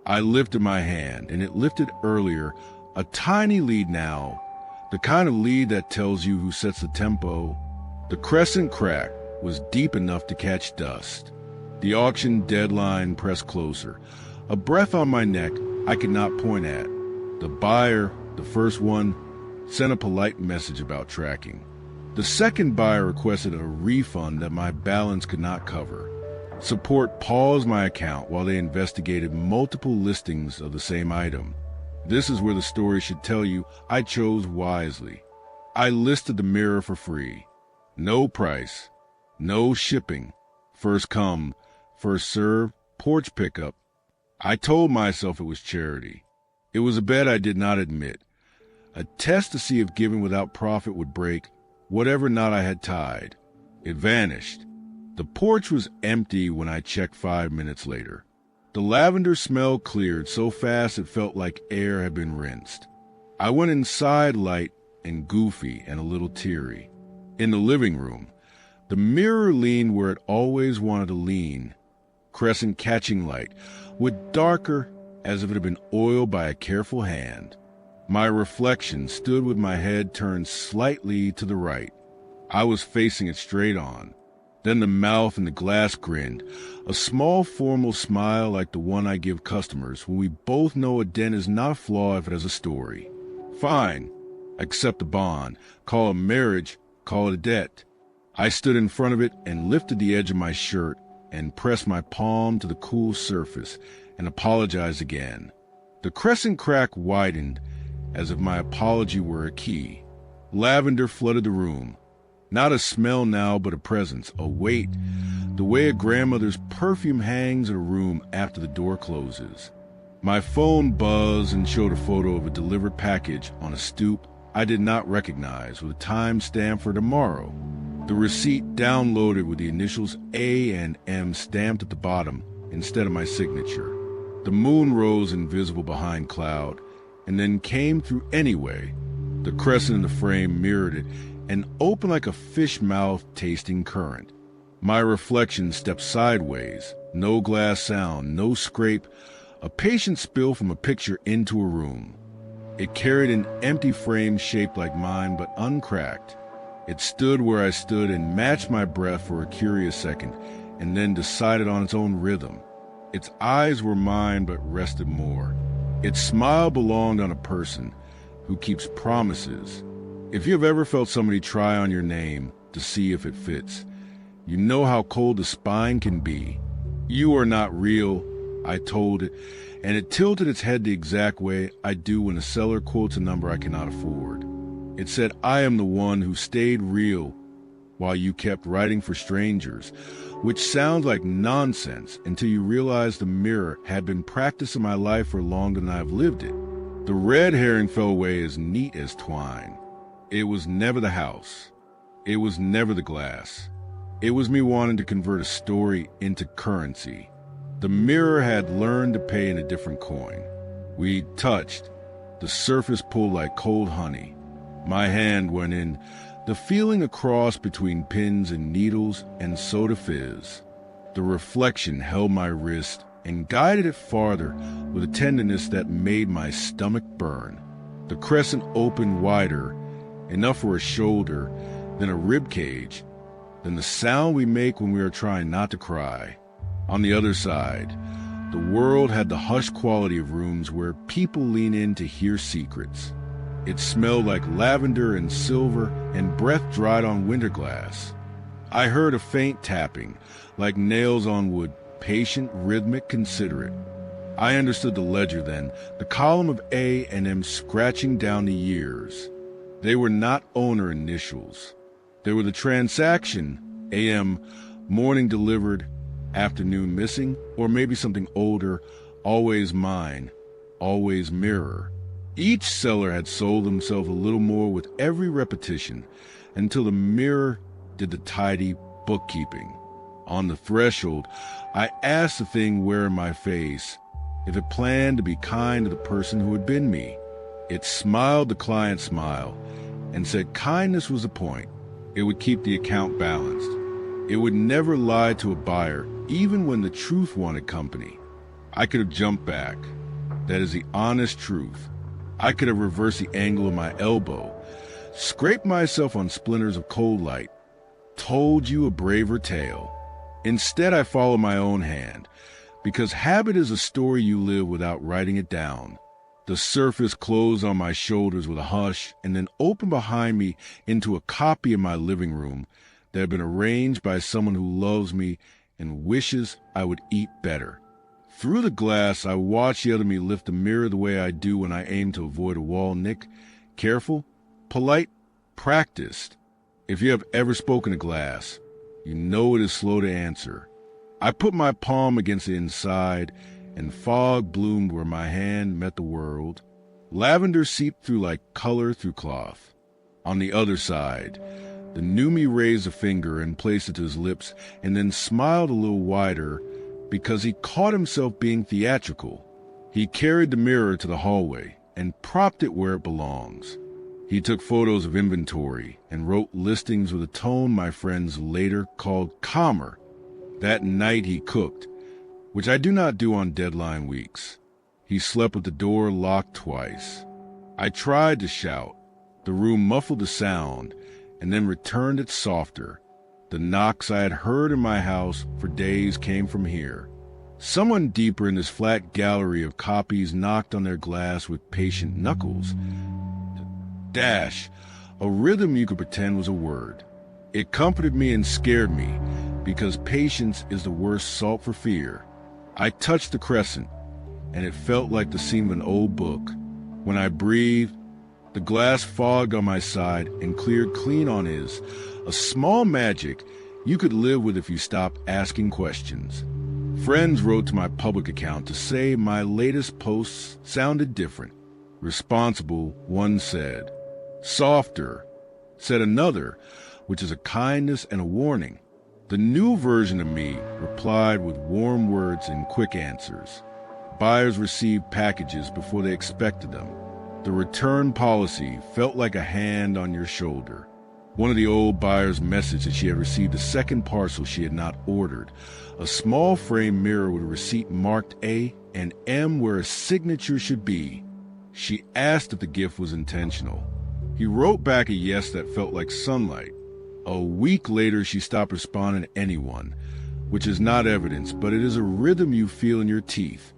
I lifted my hand, and it lifted earlier, A tiny lead now, the kind of lead that tells you who sets the tempo. The crescent crack was deep enough to catch dust. The auction deadline pressed closer. A breath on my neck I could not point at. The buyer, the first one, sent a polite message about tracking. The second buyer requested a refund that my balance could not cover. Support paused my account while they investigated multiple listings of the same item. This is where the story should tell you I chose wisely. I listed the mirror for free. No price, no shipping, first come, first serve, porch pickup. I told myself it was charity. It was a bet I did not admit. A test to see if giving without profit would break whatever knot I had tied. It vanished. The porch was empty when I checked 5 minutes later. The lavender smell cleared so fast it felt like air had been rinsed. I went inside light and goofy and a little teary. In the living room, the mirror leaned where it always wanted to lean. Crescent catching light, with darker as if it had been oiled by a careful hand. My reflection stood with my head turned slightly to the right. I was facing it straight on. Then the mouth and the glass grinned, a small formal smile like the one I give customers when we both know a dent is not a flaw if it has a story. Fine, accept the bond, call it marriage, call it a debt. I stood in front of it and lifted the edge of my shirt and pressed my palm to the cool surface and apologized again. The crescent crack widened as if my apology were a key. Lavender flooded the room. Not a smell now, but a presence, a weight, the way a grandmother's perfume hangs in a room after the door closes. My phone buzzed and showed a photo of a delivered package on a stoop I did not recognize with a time stamp for tomorrow. The receipt downloaded with the initials A and M stamped at the bottom instead of my signature. The moon rose invisible behind cloud and then came through anyway. The crescent in the frame mirrored it and opened like a fish mouth tasting current. My reflection stepped sideways, no glass sound, no scrape, a patient spill from a picture into a room. It carried an empty frame shaped like mine but uncracked. It stood where I stood and matched my breath for a curious second and then decided on its own rhythm. Its eyes were mine but rested more. Its smile belonged on a person who keeps promises. If you have ever felt somebody try on your name to see if it fits, you know how cold the spine can be. You are not real, I told it, and it tilted its head the exact way I do when a seller quotes a number I cannot afford. It said, I am the one who stayed real while you kept writing for strangers, which sounds like nonsense until you realize the mirror had been practicing my life for longer than I've lived it. The red herring fell away as neat as twine. It was never the house. It was never the glass. It was me wanting to convert a story into currency. The mirror had learned to pay in a different coin. We touched. The surface pulled like cold honey. My hand went in, the feeling a cross between pins and needles and soda fizz. The reflection held my wrist and guided it farther with a tenderness that made my stomach burn. The crescent opened wider, enough for a shoulder, then a rib cage, then the sound we make when we are trying not to cry. On the other side, the world had the hushed quality of rooms where people lean in to hear secrets. It smelled like lavender and silver and breath dried on winter glass. I heard a faint tapping, like nails on wood, patient, rhythmic, considerate. I understood the ledger then, the column of A and M scratching down the years. They were not owner initials. They were the transaction, AM, morning delivered, afternoon missing, or maybe something older, always mine, always mirror. Each seller had sold himself a little more with every repetition until the mirror did the tidy bookkeeping. On the threshold, I asked the thing wearing my face if it planned to be kind to the person who had been me. It smiled the client smile and said kindness was the point. It would keep the account balanced. It would never lie to a buyer, even when the truth wanted company. I could have jumped back. That is the honest truth. I could have reversed the angle of my elbow, scraped myself on splinters of cold light, told you a braver tale. Instead, I follow my own hand, because habit is a story you live without writing it down. The surface closed on my shoulders with a hush and then opened behind me into a copy of my living room that had been arranged by someone who loves me and wishes I would eat better. Through the glass, I watched the other me lift the mirror the way I do when I aim to avoid a wall nick. Careful, polite, practiced. If you have ever spoken to glass, you know it is slow to answer. I put my palm against the inside, and fog bloomed where my hand met the world. Lavender seeped through like color through cloth. On the other side, the new me raised a finger and placed it to his lips, and then smiled a little wider because he caught himself being theatrical. He carried the mirror to the hallway and propped it where it belongs. He took photos of inventory and wrote listings with a tone my friends later called calmer. That night he cooked, which I do not do on deadline weeks. He slept with the door locked twice. I tried to shout. The room muffled the sound and then returned it softer. The knocks I had heard in my house for days came from here. Someone deeper in this flat gallery of copies knocked on their glass with patient knuckles. Dash, a rhythm you could pretend was a word. It comforted me and scared me, because patience is the worst salt for fear. I touched the crescent, and it felt like the seam of an old book. When I breathed, the glass fogged on my side and cleared clean on his, a small magic you could live with if you stopped asking questions. Friends wrote to my public account to say my latest posts sounded different. Responsible, one said. Softer, said another, which is a kindness and a warning. The new version of me replied with warm words and quick answers. Buyers received packages before they expected them. The return policy felt like a hand on your shoulder. One of the old buyers messaged that she had received a second parcel she had not ordered, a small frame mirror with a receipt marked A and M where a signature should be. She asked if the gift was intentional. He wrote back a yes that felt like sunlight. A week later, she stopped responding to anyone, which is not evidence, but it is a rhythm you feel in your teeth.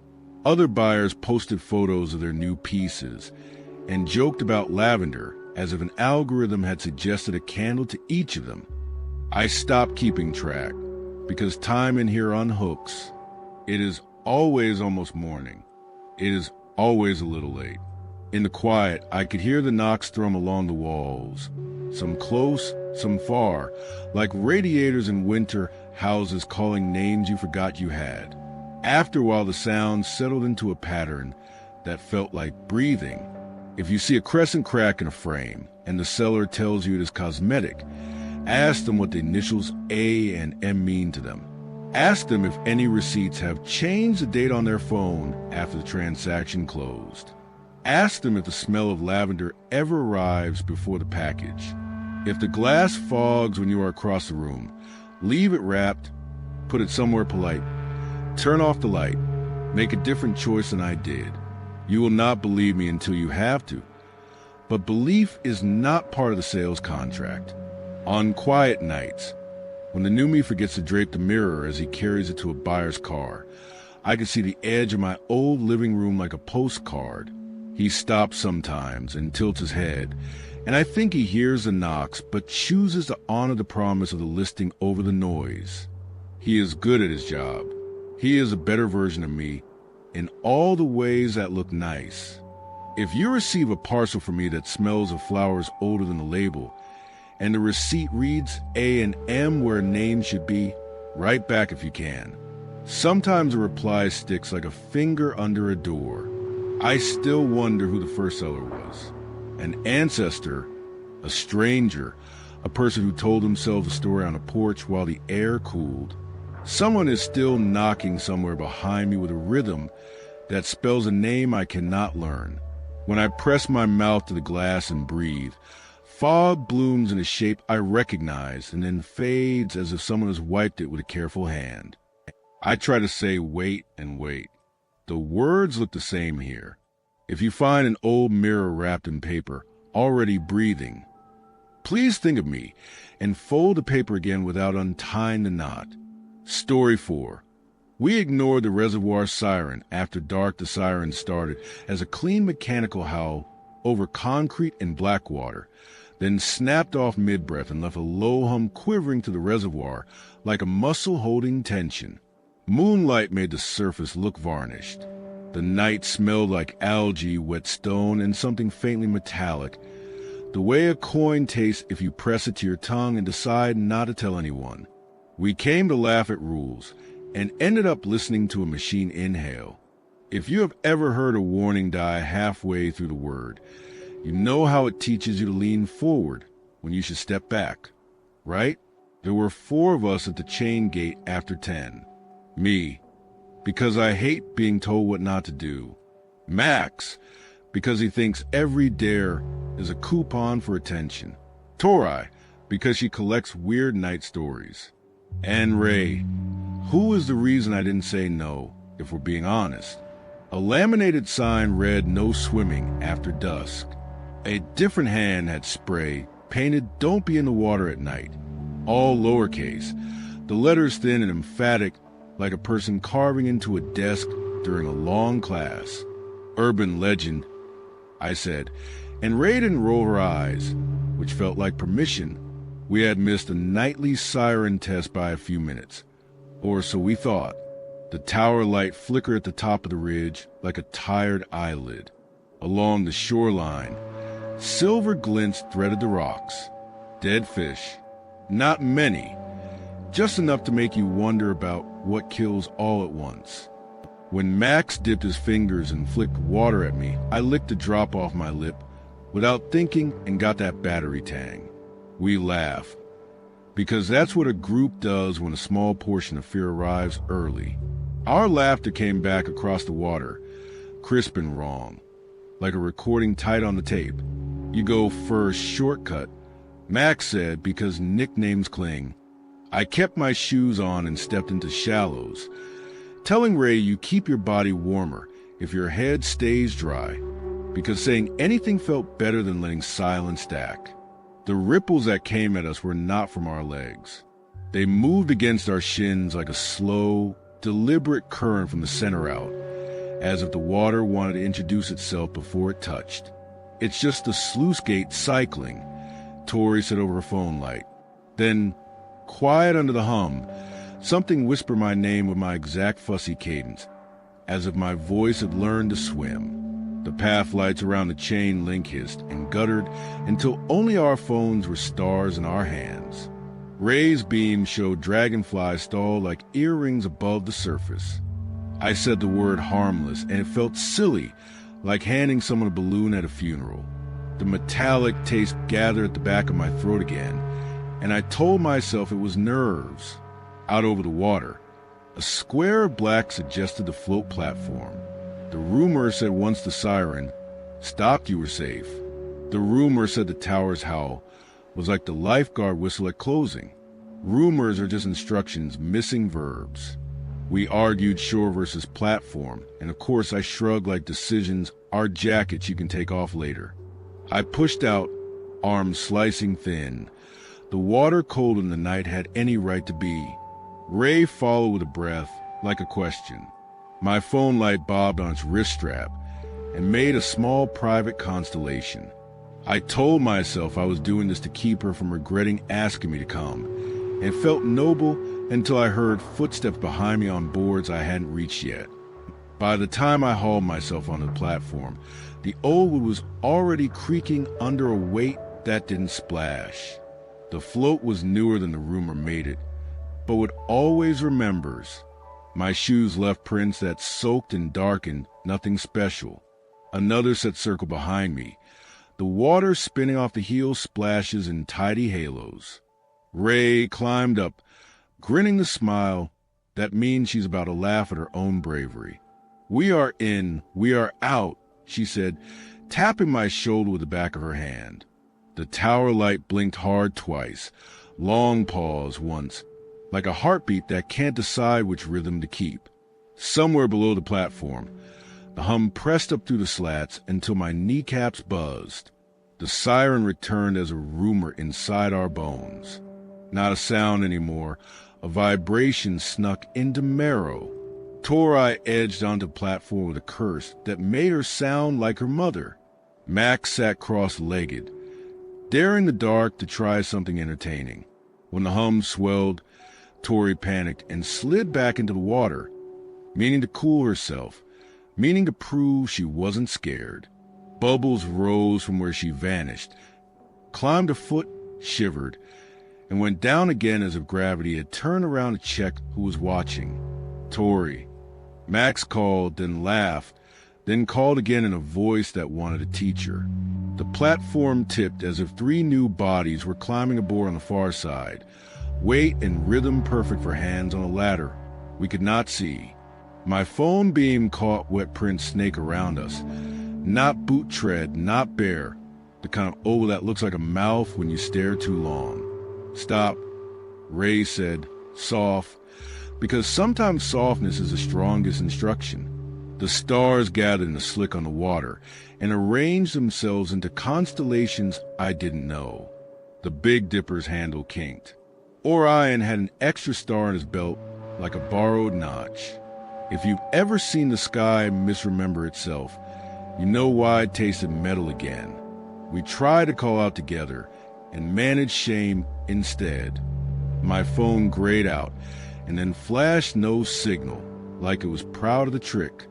Other buyers posted photos of their new pieces and joked about lavender as if an algorithm had suggested a candle to each of them. I stopped keeping track because time in here unhooks. It is always almost morning. It is always a little late. In the quiet, I could hear the knocks thrum along the walls, some close, some far, like radiators in winter houses calling names you forgot you had. After a while, the sound settled into a pattern that felt like breathing. If you see a crescent crack in a frame and the seller tells you it is cosmetic, ask them what the initials A and M mean to them. Ask them if any receipts have changed the date on their phone after the transaction closed. Ask them if the smell of lavender ever arrives before the package. If the glass fogs when you are across the room, leave it wrapped, put it somewhere polite, turn off the light, make a different choice than I did. You will not believe me until you have to. But belief is not part of the sales contract. On quiet nights, when the new me forgets to drape the mirror as he carries it to a buyer's car, I can see the edge of my old living room like a postcard. He stops sometimes and tilts his head, and I think he hears the knocks but chooses to honor the promise of the listing over the noise. He is good at his job. He is a better version of me in all the ways that look nice. If you receive a parcel from me that smells of flowers older than the label, and the receipt reads A and M where a name should be, write back if you can. Sometimes a reply sticks like a finger under a door. I still wonder who the first seller was. An ancestor, a stranger, a person who told themselves a story on a porch while the air cooled. Someone is still knocking somewhere behind me with a rhythm that spells a name I cannot learn. When I press my mouth to the glass and breathe, fog blooms in a shape I recognize and then fades as if someone has wiped it with a careful hand. I try to say wait and wait. The words look the same here. If you find an old mirror wrapped in paper, already breathing, please think of me and fold the paper again without untying the knot. Story 4. We ignored the Reservoir siren after dark. The siren started as a clean mechanical howl over concrete and black water, then snapped off mid-breath and left a low hum quivering to the reservoir like a muscle holding tension. Moonlight made the surface look varnished. The night smelled like algae, wet stone, and something faintly metallic, the way a coin tastes if you press it to your tongue and decide not to tell anyone. We came to laugh at rules and ended up listening to a machine inhale. If you have ever heard a warning die halfway through the word, you know how it teaches you to lean forward when you should step back, right? There were 4 of us at the chain gate after 10. Me, because I hate being told what not to do. Max, because he thinks every dare is a coupon for attention. Tori, because she collects weird night stories. And Ray, who is the reason I didn't say no, if we're being honest. A laminated sign read no swimming after dusk. A different hand had spray painted don't be in the water at night, all lowercase, the letters thin and emphatic like a person carving into a desk during a long class. Urban legend, I said, and Ray didn't roll her eyes, which felt like permission. We had missed a nightly siren test by a few minutes, or so we thought. The tower light flickered at the top of the ridge like a tired eyelid. Along the shoreline, silver glints threaded the rocks. Dead fish. Not many. Just enough to make you wonder about what kills all at once. When Max dipped his fingers and flicked water at me, I licked a drop off my lip without thinking and got that battery tang. We laughed, because that's what a group does when a small portion of fear arrives early. Our laughter came back across the water, crisp and wrong, like a recording tight on the tape. You go first, shortcut, Max said, because nicknames cling. I kept my shoes on and stepped into shallows, telling Ray you keep your body warmer if your head stays dry, because saying anything felt better than letting silence stack. The ripples that came at us were not from our legs. They moved against our shins like a slow, deliberate current from the center out, as if the water wanted to introduce itself before it touched. It's just the sluice gate cycling, Tori said over her phone light. Then, quiet under the hum, something whispered my name with my exact fussy cadence, as if my voice had learned to swim. The path lights around the chain link hissed and guttered until only our phones were stars in our hands. Ray's beam showed dragonflies stalled like earrings above the surface. I said the word harmless, and it felt silly, like handing someone a balloon at a funeral. The metallic taste gathered at the back of my throat again, and I told myself it was nerves. Out over the water, a square of black suggested the float platform. The rumor said once the siren stopped, you were safe. The rumor said the tower's howl was like the lifeguard whistle at closing. Rumors are just instructions, missing verbs. We argued shore versus platform, and of course I shrugged like decisions are jackets you can take off later. I pushed out, arms slicing thin. The water cold in the night had any right to be. Ray followed with a breath, like a question. My phone light bobbed on its wrist strap and made a small private constellation. I told myself I was doing this to keep her from regretting asking me to come, and felt noble until I heard footsteps behind me on boards I hadn't reached yet. By the time I hauled myself onto the platform, the old wood was already creaking under a weight that didn't splash. The float was newer than the rumor made it, but what always remembers, my shoes left prints that soaked and darkened, nothing special. Another set circle behind me, the water spinning off the heel splashes in tidy halos. Ray climbed up, grinning the smile that means she's about to laugh at her own bravery. We are in, we are out, she said, tapping my shoulder with the back of her hand. The tower light blinked hard twice, long pause once, like a heartbeat that can't decide which rhythm to keep. Somewhere below the platform, The hum pressed up through the slats until my kneecaps buzzed. The siren returned as a rumor inside our bones. Not a sound anymore. A vibration snuck into marrow. Tori edged onto the platform with a curse that made her sound like her mother. Max sat cross-legged, daring the dark to try something entertaining. When the hum swelled, Tori panicked and slid back into the water, meaning to cool herself, meaning to prove she wasn't scared. Bubbles rose from where she vanished, climbed a foot, shivered, and went down again as if gravity had turned around to check who was watching. Tori. Max called, then laughed, then called again in a voice that wanted to teach her. The platform tipped as if 3 new bodies were climbing aboard on the far side, weight and rhythm perfect for hands on a ladder we could not see. My phone beam caught wet prints snake around us. Not boot tread, not bare, the kind of oval that looks like a mouth when you stare too long. Stop, Ray said, soft, because sometimes softness is the strongest instruction. The stars gathered in a slick on the water and arranged themselves into constellations I didn't know. The Big Dipper's handle kinked. Orion had an extra star in his belt like a borrowed notch. If you've ever seen the sky misremember itself, you know why it tasted metal again. We tried to call out together and managed shame instead. My phone grayed out and then flashed no signal, like it was proud of the trick.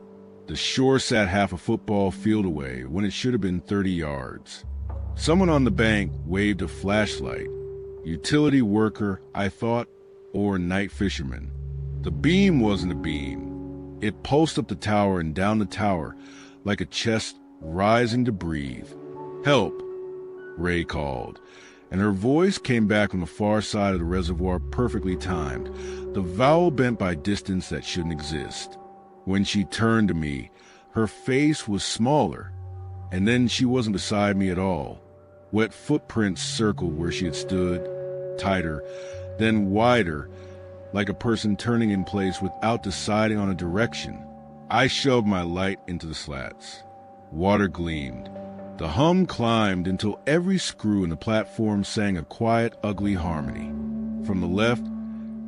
The shore sat half a football field away when it should have been 30 yards. Someone on the bank waved a flashlight. Utility worker, I thought, or night fisherman. The beam wasn't a beam. It pulsed up the tower and down the tower like a chest rising to breathe. Help, Ray called, and her voice came back from the far side of the reservoir perfectly timed, the vowel bent by distance that shouldn't exist. When she turned to me, her face was smaller, and then she wasn't beside me at all. Wet footprints circled where she had stood, tighter, then wider, like a person turning in place without deciding on a direction. I shoved my light into the slats. Water gleamed. The hum climbed until every screw in the platform sang a quiet, ugly harmony. From the left,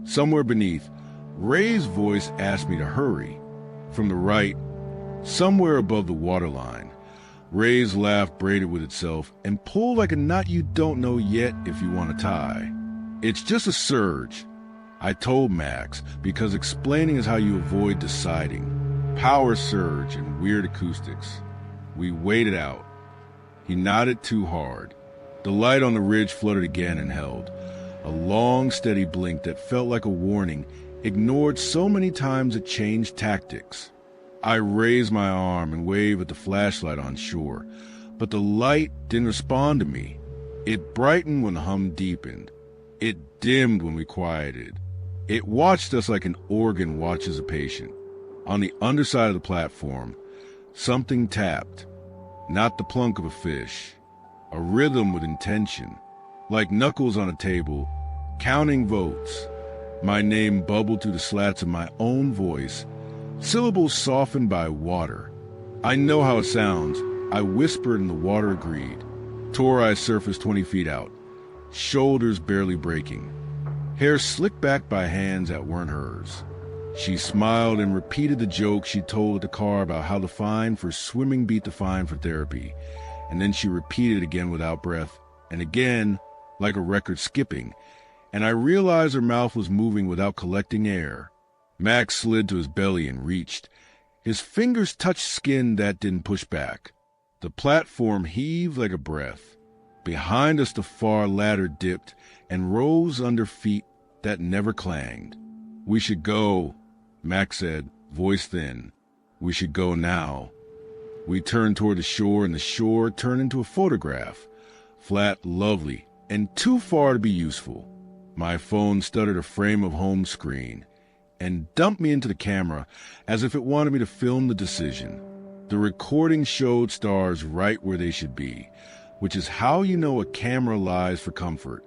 somewhere beneath, Ray's voice asked me to hurry. From the right, somewhere above the waterline, Ray's laugh braided with itself and pulled like a knot you don't know yet if you want to tie. It's just a surge, I told Max, because explaining is how you avoid deciding. Power surge and weird acoustics. We waited out. He nodded too hard. The light on the ridge fluttered again and held. A long, steady blink that felt like a warning, ignored so many times it changed tactics. I raised my arm and waved at the flashlight on shore, but the light didn't respond to me. It brightened when the hum deepened. It dimmed when we quieted. It watched us like an organ watches a patient. On the underside of the platform, something tapped. Not the plunk of a fish. A rhythm with intention. Like knuckles on a table, counting votes. My name bubbled through the slats of my own voice, syllables softened by water. I know how it sounds, I whispered and the water agreed. Tori surfaced 20 feet out, shoulders barely breaking. Hair slicked back by hands that weren't hers. She smiled and repeated the joke she told at the car about how the fine for swimming beat the fine for therapy. And then she repeated again without breath, and again, like a record skipping. And I realized her mouth was moving without collecting air. Max slid to his belly and reached. His fingers touched skin that didn't push back. The platform heaved like a breath. Behind us the far ladder dipped and rose under feet that never clanged. We should go, Max said, voice thin. We should go now. We turned toward the shore, and the shore turned into a photograph. Flat, lovely, and too far to be useful. My phone stuttered a frame of home screen and dumped me into the camera as if it wanted me to film the decision. The recording showed stars right where they should be, which is how you know a camera lies for comfort.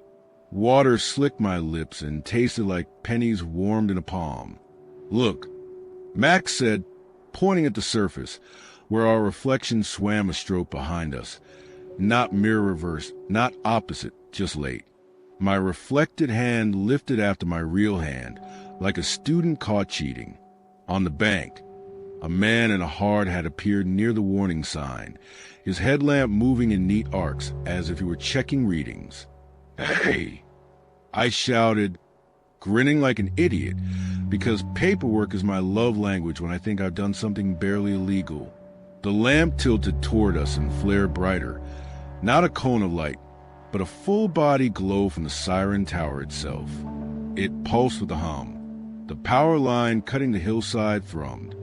Water slicked my lips and tasted like pennies warmed in a palm. Look, Max said, pointing at the surface, where our reflection swam a stroke behind us. Not mirror reverse, not opposite, just late. My reflected hand lifted after my real hand, like a student caught cheating. On the bank, a man in a hard hat appeared near the warning sign, his headlamp moving in neat arcs as if he were checking readings. "Hey!" I shouted, grinning like an idiot, because paperwork is my love language when I think I've done something barely illegal. The lamp tilted toward us and flared brighter, not a cone of light, but a full-body glow from the Siren tower itself. It pulsed with a hum. The power line cutting the hillside thrummed.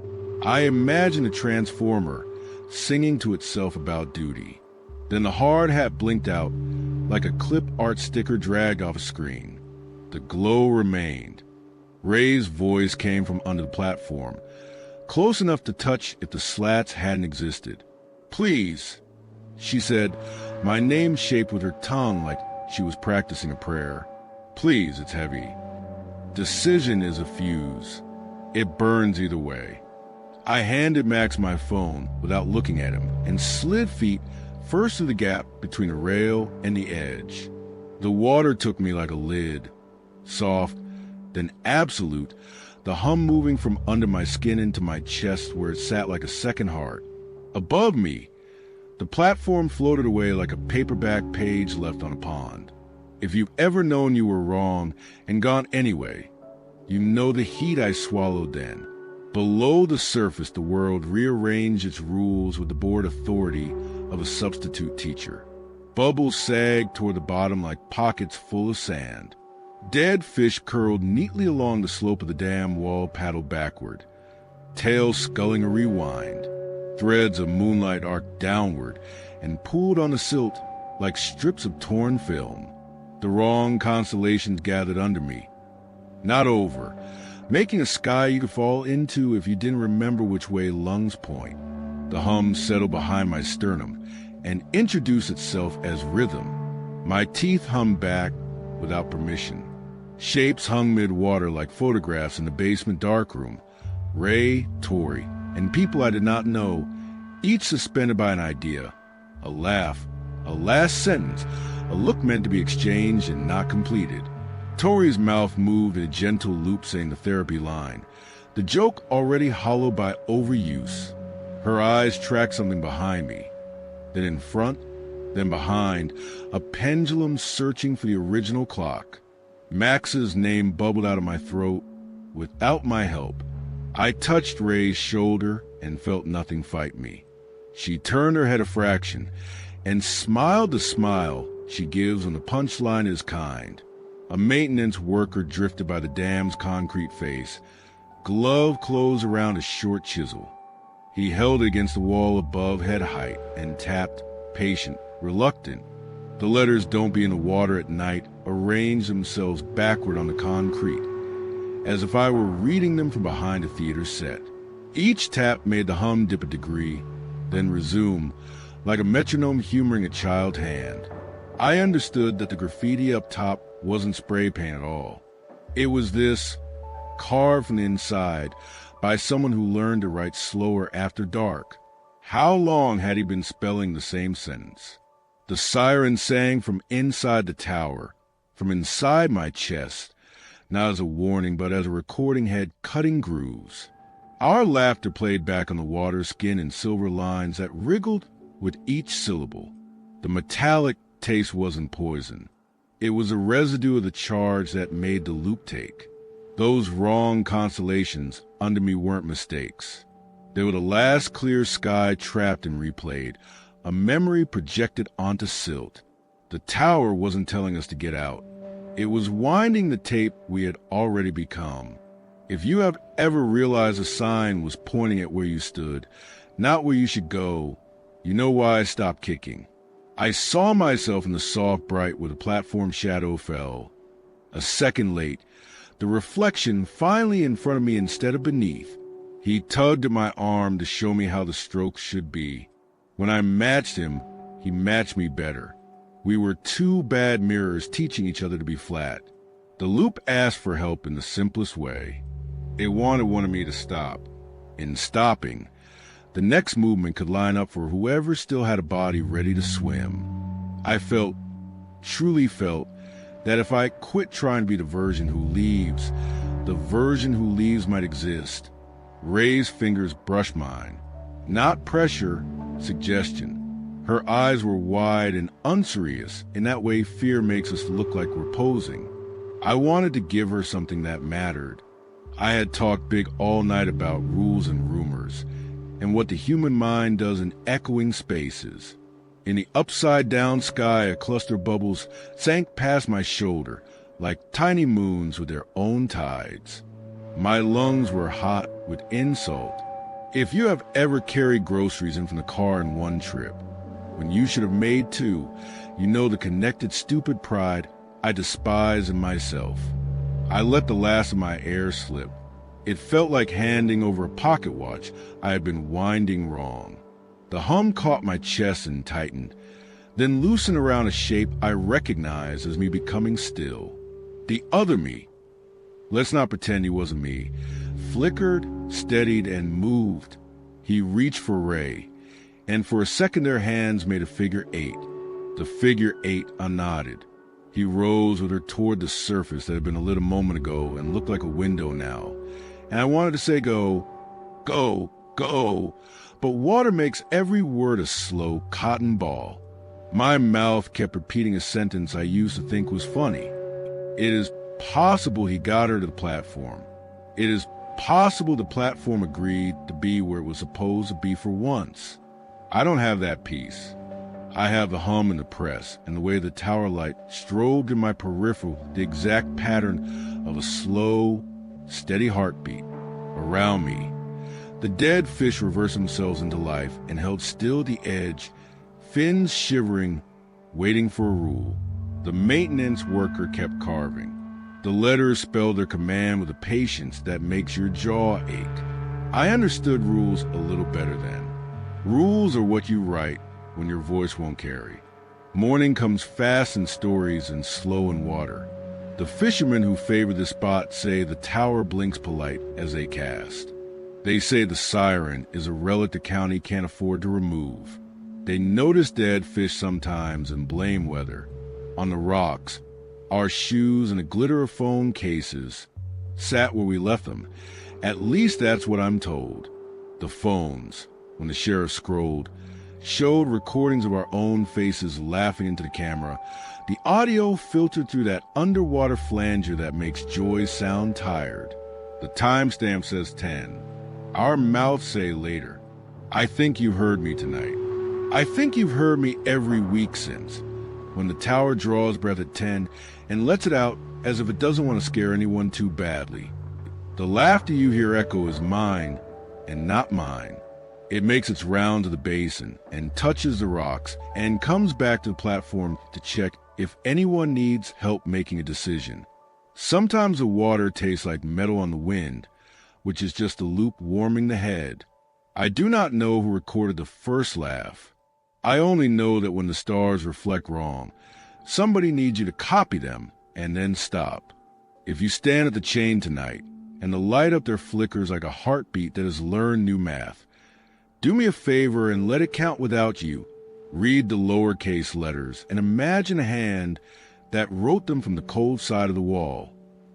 I imagined a transformer singing to itself about duty. Then the hard hat blinked out like a clip art sticker dragged off a screen. The glow remained. Ray's voice came from under the platform, close enough to touch if the slats hadn't existed. "Please," she said, my name shaped with her tongue like she was practicing a prayer. "Please, it's heavy. Decision is a fuse. It burns either way." I handed Max my phone without looking at him and slid feet first through the gap between a rail and the edge. The water took me like a lid, soft, then absolute, the hum moving from under my skin into my chest where it sat like a second heart. Above me, the platform floated away like a paperback page left on a pond. If you've ever known you were wrong and gone anyway, you know the heat I swallowed then. Below the surface, the world rearranged its rules with the bored authority of a substitute teacher. Bubbles sagged toward the bottom like pockets full of sand. Dead fish curled neatly along the slope of the dam wall paddled backward, tails sculling a rewind. Threads of moonlight arced downward and pooled on the silt like strips of torn film. The wrong constellations gathered under me. Not over, making a sky you could fall into if you didn't remember which way lungs point. The hum settled behind my sternum and introduced itself as rhythm. My teeth hummed back without permission. Shapes hung mid-water like photographs in the basement darkroom. Ray, Tori, and people I did not know, each suspended by an idea, a laugh, a last sentence, a look meant to be exchanged and not completed. Tori's mouth moved in a gentle loop saying the therapy line, the joke already hollowed by overuse. Her eyes tracked something behind me, then in front, then behind, a pendulum searching for the original clock. Max's name bubbled out of my throat without my help. I touched Ray's shoulder and felt nothing fight me. She turned her head a fraction and smiled the smile she gives when the punchline is kind. A maintenance worker drifted by the dam's concrete face, glove closed around a short chisel. He held it against the wall above head height and tapped, patient, reluctant. The letters "Don't be in the water at night" arranged themselves backward on the concrete, as if I were reading them from behind a theater set. Each tap made the hum dip a degree, then resume, like a metronome humoring a child's hand. I understood that the graffiti up top wasn't spray paint at all. It was this, carved from the inside, by someone who learned to write slower after dark. How long had he been spelling the same sentence? The siren sang from inside the tower, from inside my chest, not as a warning, but as a recording head cutting grooves. Our laughter played back on the water skin in silver lines that wriggled with each syllable. The metallic taste wasn't poison. It was a residue of the charge that made the loop take. Those wrong constellations under me weren't mistakes. They were the last clear sky trapped and replayed, a memory projected onto silt. The tower wasn't telling us to get out. It was winding the tape we had already become. If you have ever realized a sign was pointing at where you stood, not where you should go, you know why I stopped kicking. I saw myself in the soft bright where the platform shadow fell. A second late, the reflection finally in front of me instead of beneath. He tugged at my arm to show me how the stroke should be. When I matched him, he matched me better. We were two bad mirrors teaching each other to be flat. The loop asked for help in the simplest way. It wanted one of me to stop. In stopping, the next movement could line up for whoever still had a body ready to swim. I truly felt, that if I quit trying to be the version who leaves, the version who leaves might exist. Ray's fingers brushed mine. Not pressure, suggestion. Her eyes were wide and unserious. In that way, fear makes us look like we're posing. I wanted to give her something that mattered. I had talked big all night about rules and rumors, and what the human mind does in echoing spaces. In the upside-down sky, a cluster of bubbles sank past my shoulder, like tiny moons with their own tides. My lungs were hot with insult. If you have ever carried groceries in from the car in one trip, when you should have made two, you know the connected stupid pride I despise in myself. I let the last of my air slip. It felt like handing over a pocket watch I had been winding wrong. The hum caught my chest and tightened, then loosened around a shape I recognized as me becoming still. The other me, let's not pretend he wasn't me, flickered, steadied, and moved. He reached for Ray, and for a second their hands made a figure 8. The figure 8 nodded. He rose with her toward the surface that had been lit a moment ago and looked like a window now. And I wanted to say go, go, go, but water makes every word a slow cotton ball. My mouth kept repeating a sentence I used to think was funny. It is possible he got her to the platform. It is possible the platform agreed to be where it was supposed to be for once. I don't have that peace. I have the hum and the press, and the way the tower light strobed in my peripheral the exact pattern of a slow, steady heartbeat. Around me, the dead fish reversed themselves into life and held still at the edge, fins shivering, waiting for a rule. The maintenance worker kept carving. The letters spelled their command with a patience that makes your jaw ache. I understood rules a little better then. Rules are what you write when your voice won't carry. Morning comes fast in stories and slow in water. The fishermen who favor this spot say the tower blinks polite as they cast. They say the Siren is a relic the county can't afford to remove. They notice dead fish sometimes and blame weather. On the rocks, our shoes and a glitter of phone cases sat where we left them. At least that's what I'm told. The phones, when the sheriff scrolled, showed recordings of our own faces laughing into the camera. The audio filtered through that underwater flanger that makes Joy sound tired. The timestamp says 10. Our mouths say later. I think you heard me tonight. I think you've heard me every week since. When the tower draws breath at 10 and lets it out as if it doesn't want to scare anyone too badly. The laughter you hear echo is mine and not mine. It makes its round to the basin and touches the rocks and comes back to the platform to check if anyone needs help making a decision. Sometimes the water tastes like metal on the wind, which is just a loop warming the head. I do not know who recorded the first laugh. I only know that when the stars reflect wrong, somebody needs you to copy them and then stop. If you stand at the chain tonight and the light up there flickers like a heartbeat that has learned new math, do me a favor and let it count without you. Read the lowercase letters and imagine a hand that wrote them from the cold side of the wall.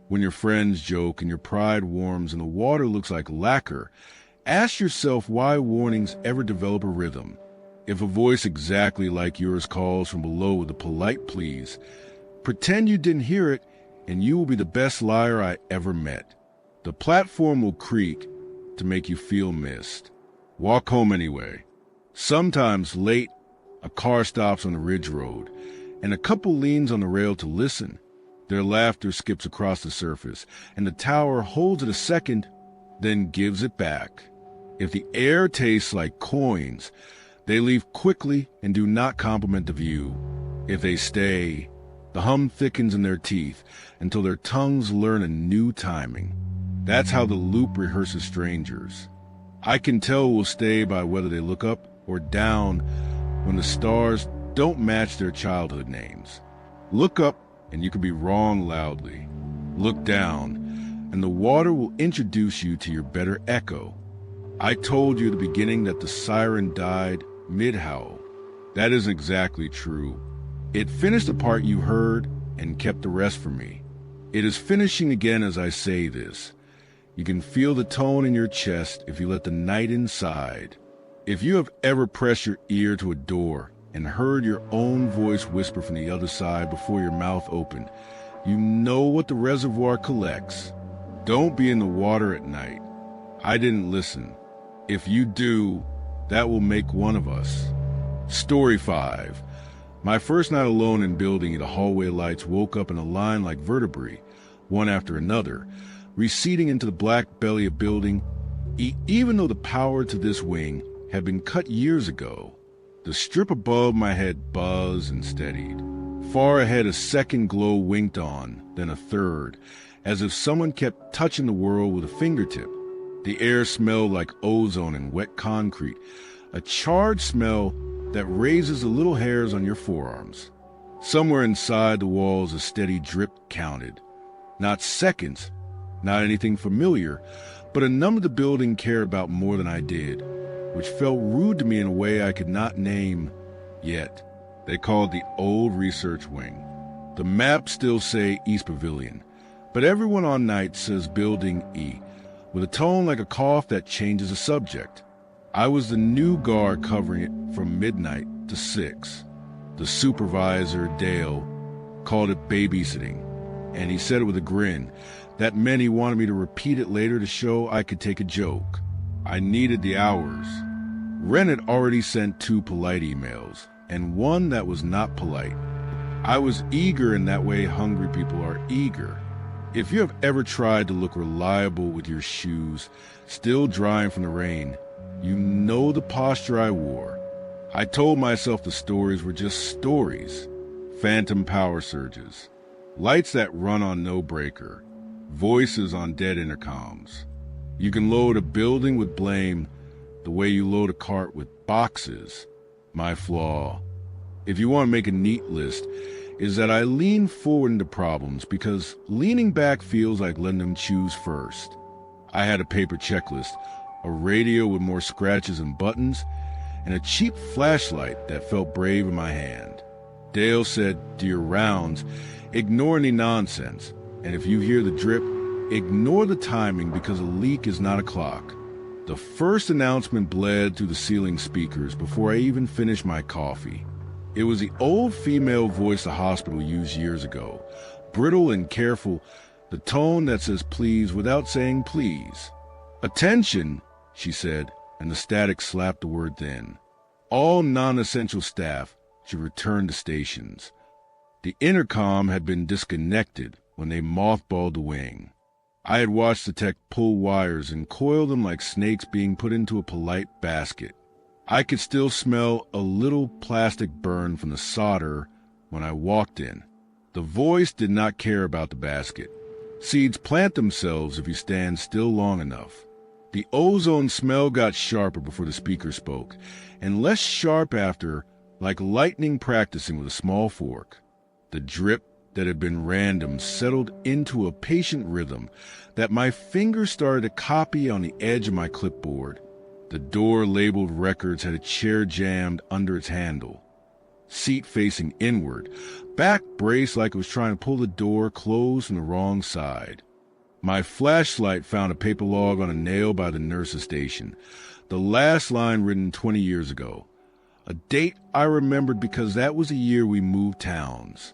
When your friends joke and your pride warms and the water looks like lacquer, ask yourself why warnings ever develop a rhythm. If a voice exactly like yours calls from below with a polite please, pretend you didn't hear it and you will be the best liar I ever met. The platform will creak to make you feel missed. Walk home anyway. Sometimes late, a car stops on the ridge road, and a couple leans on the rail to listen. Their laughter skips across the surface, and the tower holds it a second, then gives it back. If the air tastes like coins, they leave quickly and do not compliment the view. If they stay, the hum thickens in their teeth until their tongues learn a new timing. That's how the loop rehearses strangers. I can tell who will stay by whether they look up or down when the stars don't match their childhood names. Look up and you can be wrong loudly. Look down and the water will introduce you to your better echo. I told you at the beginning that the siren died mid-howl. That isn't exactly true. It finished the part you heard and kept the rest for me. It is finishing again as I say this. You can feel the tone in your chest if you let the night inside. If you have ever pressed your ear to a door and heard your own voice whisper from the other side before your mouth opened, you know what the reservoir collects. Don't be in the water at night. I didn't listen. If you do, that will make one of us. Story 5. My first night alone in building, the hallway lights woke up in a line like vertebrae, one after another, receding into the black belly of building. Even though the power to this wing had been cut years ago, the strip above my head buzzed and steadied. Far ahead, a second glow winked on, then a third, as if someone kept touching the world with a fingertip. The air smelled like ozone and wet concrete, a charred smell that raises the little hairs on your forearms. Somewhere inside the walls, a steady drip counted. Not seconds, not anything familiar, but a number the building cared about more than I did, which felt rude to me in a way I could not name yet. They called the old research wing. The maps still say East Pavilion, but everyone on night says Building E, with a tone like a cough that changes the subject. I was the new guard covering it from midnight to 6. The supervisor, Dale, called it babysitting, and he said it with a grin. That meant he wanted me to repeat it later to show I could take a joke. I needed the hours. Ren had already sent 2 polite emails, and one that was not polite. I was eager in that way hungry people are eager. If you have ever tried to look reliable with your shoes still drying from the rain, you know the posture I wore. I told myself the stories were just stories. Phantom power surges, lights that run on no breaker, voices on dead intercoms. You can load a building with blame the way you load a cart with boxes. My flaw, if you want to make a neat list, is that I lean forward into problems because leaning back feels like letting them choose first. I had a paper checklist, a radio with more scratches and buttons, and a cheap flashlight that felt brave in my hand. Dale said, do your rounds, ignore any nonsense, and if you hear the drip, ignore the timing because a leak is not a clock. The first announcement bled through the ceiling speakers before I even finished my coffee. It was the old female voice the hospital used years ago, brittle and careful, the tone that says please without saying please. Attention, she said, and the static slapped the word then. All non-essential staff should return to stations. The intercom had been disconnected when they mothballed the wing. I had watched the tech pull wires and coil them like snakes being put into a polite basket. I could still smell a little plastic burn from the solder when I walked in. The voice did not care about the basket. Seeds plant themselves if you stand still long enough. The ozone smell got sharper before the speaker spoke, and less sharp after, like lightning practicing with a small fork. The drip that had been random settled into a patient rhythm that my fingers started to copy on the edge of my clipboard. The door labeled records had a chair jammed under its handle. Seat facing inward, back braced like it was trying to pull the door closed from the wrong side. My flashlight found a paper log on a nail by the nurse's station. The last line written 20 years ago. A date I remembered because that was the year we moved towns.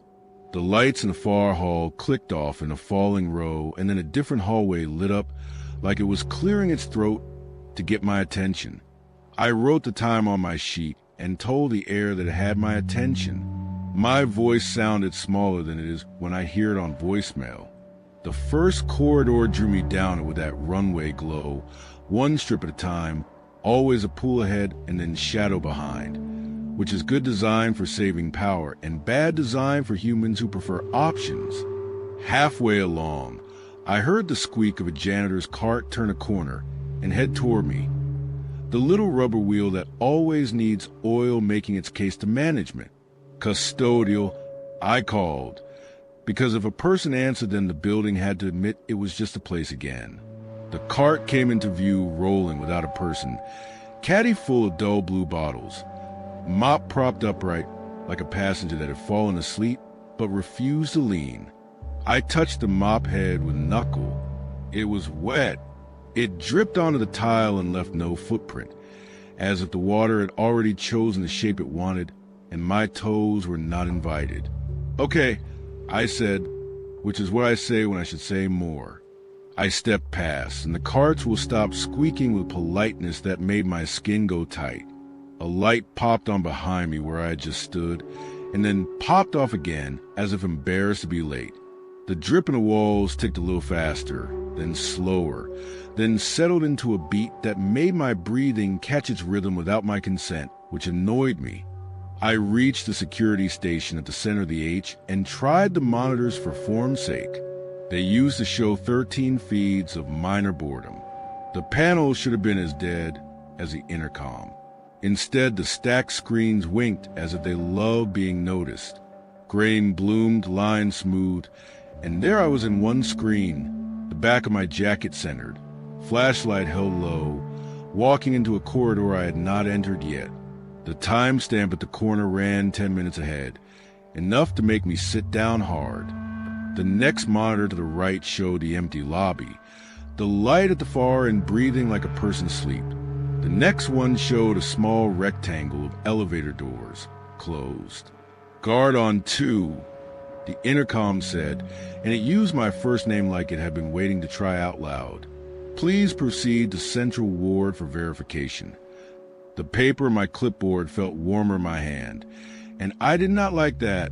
The lights in the far hall clicked off in a falling row, and then a different hallway lit up like it was clearing its throat to get my attention. I wrote the time on my sheet and told the air that it had my attention. My voice sounded smaller than it is when I hear it on voicemail. The first corridor drew me down with that runway glow, one strip at a time, always a pool ahead and then shadow behind, which is good design for saving power and bad design for humans who prefer options. Halfway along, I heard the squeak of a janitor's cart turn a corner and head toward me. The little rubber wheel that always needs oil making its case to management. Custodial, I called, because if a person answered then the building had to admit it was just a place again. The cart came into view, rolling without a person, caddy full of dull blue bottles, mop propped upright like a passenger that had fallen asleep but refused to lean. I touched the mop head with a knuckle. It was wet. It dripped onto the tile and left no footprint, as if the water had already chosen the shape it wanted, and my toes were not invited. "Okay," I said, which is what I say when I should say more. I stepped past, and the carts will stop squeaking with politeness that made my skin go tight. A light popped on behind me where I had just stood, and then popped off again as if embarrassed to be late. The drip in the walls ticked a little faster, then slower, then settled into a beat that made my breathing catch its rhythm without my consent, which annoyed me. I reached the security station at the center of the H and tried the monitors for form's sake. They used to show 13 feeds of minor boredom. The panel should have been as dead as the intercom. Instead, the stacked screens winked as if they loved being noticed. Grain bloomed, lines smoothed, and there I was in one screen, the back of my jacket centered, flashlight held low, walking into a corridor I had not entered yet. The timestamp at the corner ran 10 minutes ahead, enough to make me sit down hard. The next monitor to the right showed the empty lobby, the light at the far end breathing like a person asleep. The next one showed a small rectangle of elevator doors, closed. "Guard on 2, the intercom said, and it used my first name like it had been waiting to try out loud. "Please proceed to Central Ward for verification." The paper in my clipboard felt warmer in my hand, and I did not like that,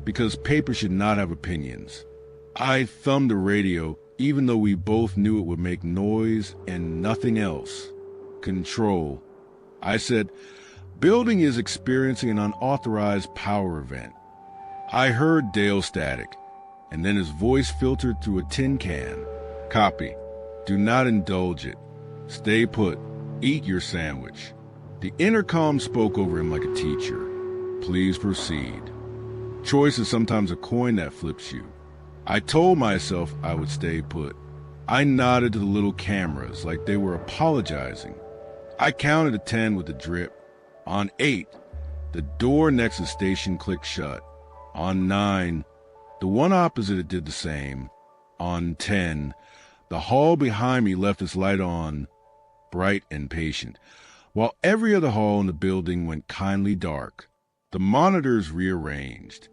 because paper should not have opinions. I thumbed the radio, even though we both knew it would make noise and nothing else. "Control," I said, "building is experiencing an unauthorized power event." I heard Dale static, and then his voice filtered through a tin can. "Copy. Do not indulge it. Stay put. Eat your sandwich." The intercom spoke over him like a teacher. "Please proceed. Choice is sometimes a coin that flips you." I told myself I would stay put. I nodded to the little cameras like they were apologizing. I counted to 10 with the drip. On 8, the door next to the station clicked shut. On 9, the one opposite it did the same. On 10, the hall behind me left its light on, bright and patient, while every other hall in the building went kindly dark. The monitors rearranged.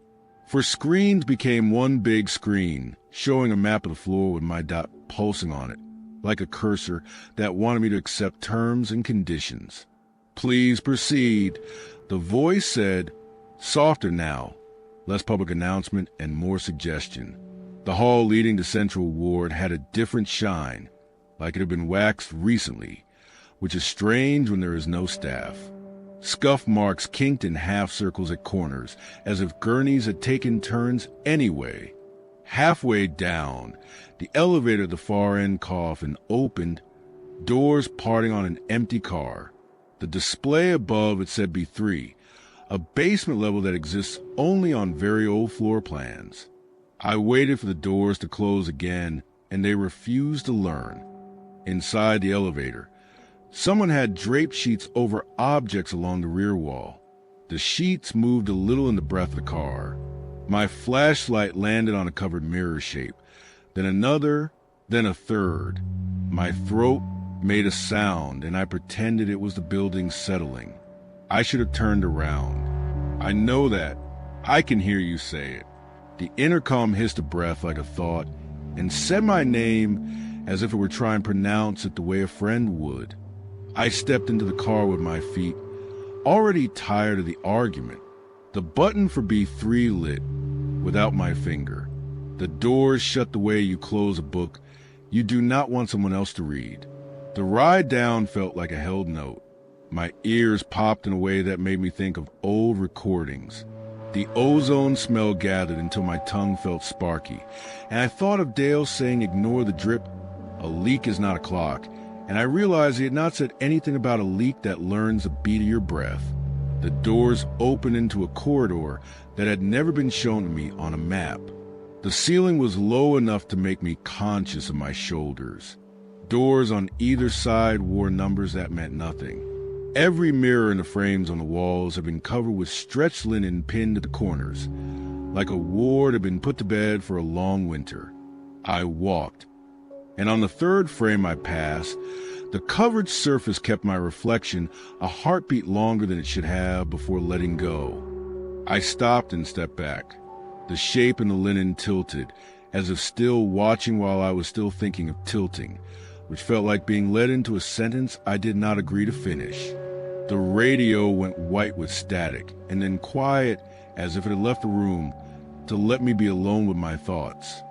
For screens became one big screen, showing a map of the floor with my dot pulsing on it, like a cursor that wanted me to accept terms and conditions. "Please proceed," the voice said, softer now, less public announcement and more suggestion. The hall leading to Central Ward had a different shine, like it had been waxed recently, which is strange when there is no staff. Scuff marks kinked in half circles at corners, as if gurneys had taken turns anyway. Halfway down, the elevator at the far end coughed and opened, doors parting on an empty car. The display above it said B3, a basement level that exists only on very old floor plans. I waited for the doors to close again, and they refused to learn. Inside the elevator, someone had draped sheets over objects along the rear wall. The sheets moved a little in the breath of the car. My flashlight landed on a covered mirror shape, then another, then a third. My throat made a sound, and I pretended it was the building settling. I should have turned around. "I know that. I can hear you say it." The intercom hissed a breath like a thought, and said my name as if it were trying to pronounce it the way a friend would. I stepped into the car with my feet, already tired of the argument. The button for B3 lit, without my finger. The doors shut the way you close a book you do not want someone else to read. The ride down felt like a held note. My ears popped in a way that made me think of old recordings. The ozone smell gathered until my tongue felt sparky, and I thought of Dale saying ignore the drip, a leak is not a clock, and I realized he had not said anything about a leak that learns the beat of your breath. The doors opened into a corridor that had never been shown to me on a map. The ceiling was low enough to make me conscious of my shoulders. doors on either side wore numbers that meant nothing. Every mirror in the frames on the walls had been covered with stretched linen pinned at the corners, like a ward had been put to bed for a long winter. I walked, and on the third frame I passed, the covered surface kept my reflection a heartbeat longer than it should have before letting go. I stopped and stepped back. The shape in the linen tilted, as if still watching while I was still thinking of tilting, which felt like being led into a sentence I did not agree to finish. The radio went white with static, and then quiet as if it had left the room to let me be alone with my thoughts.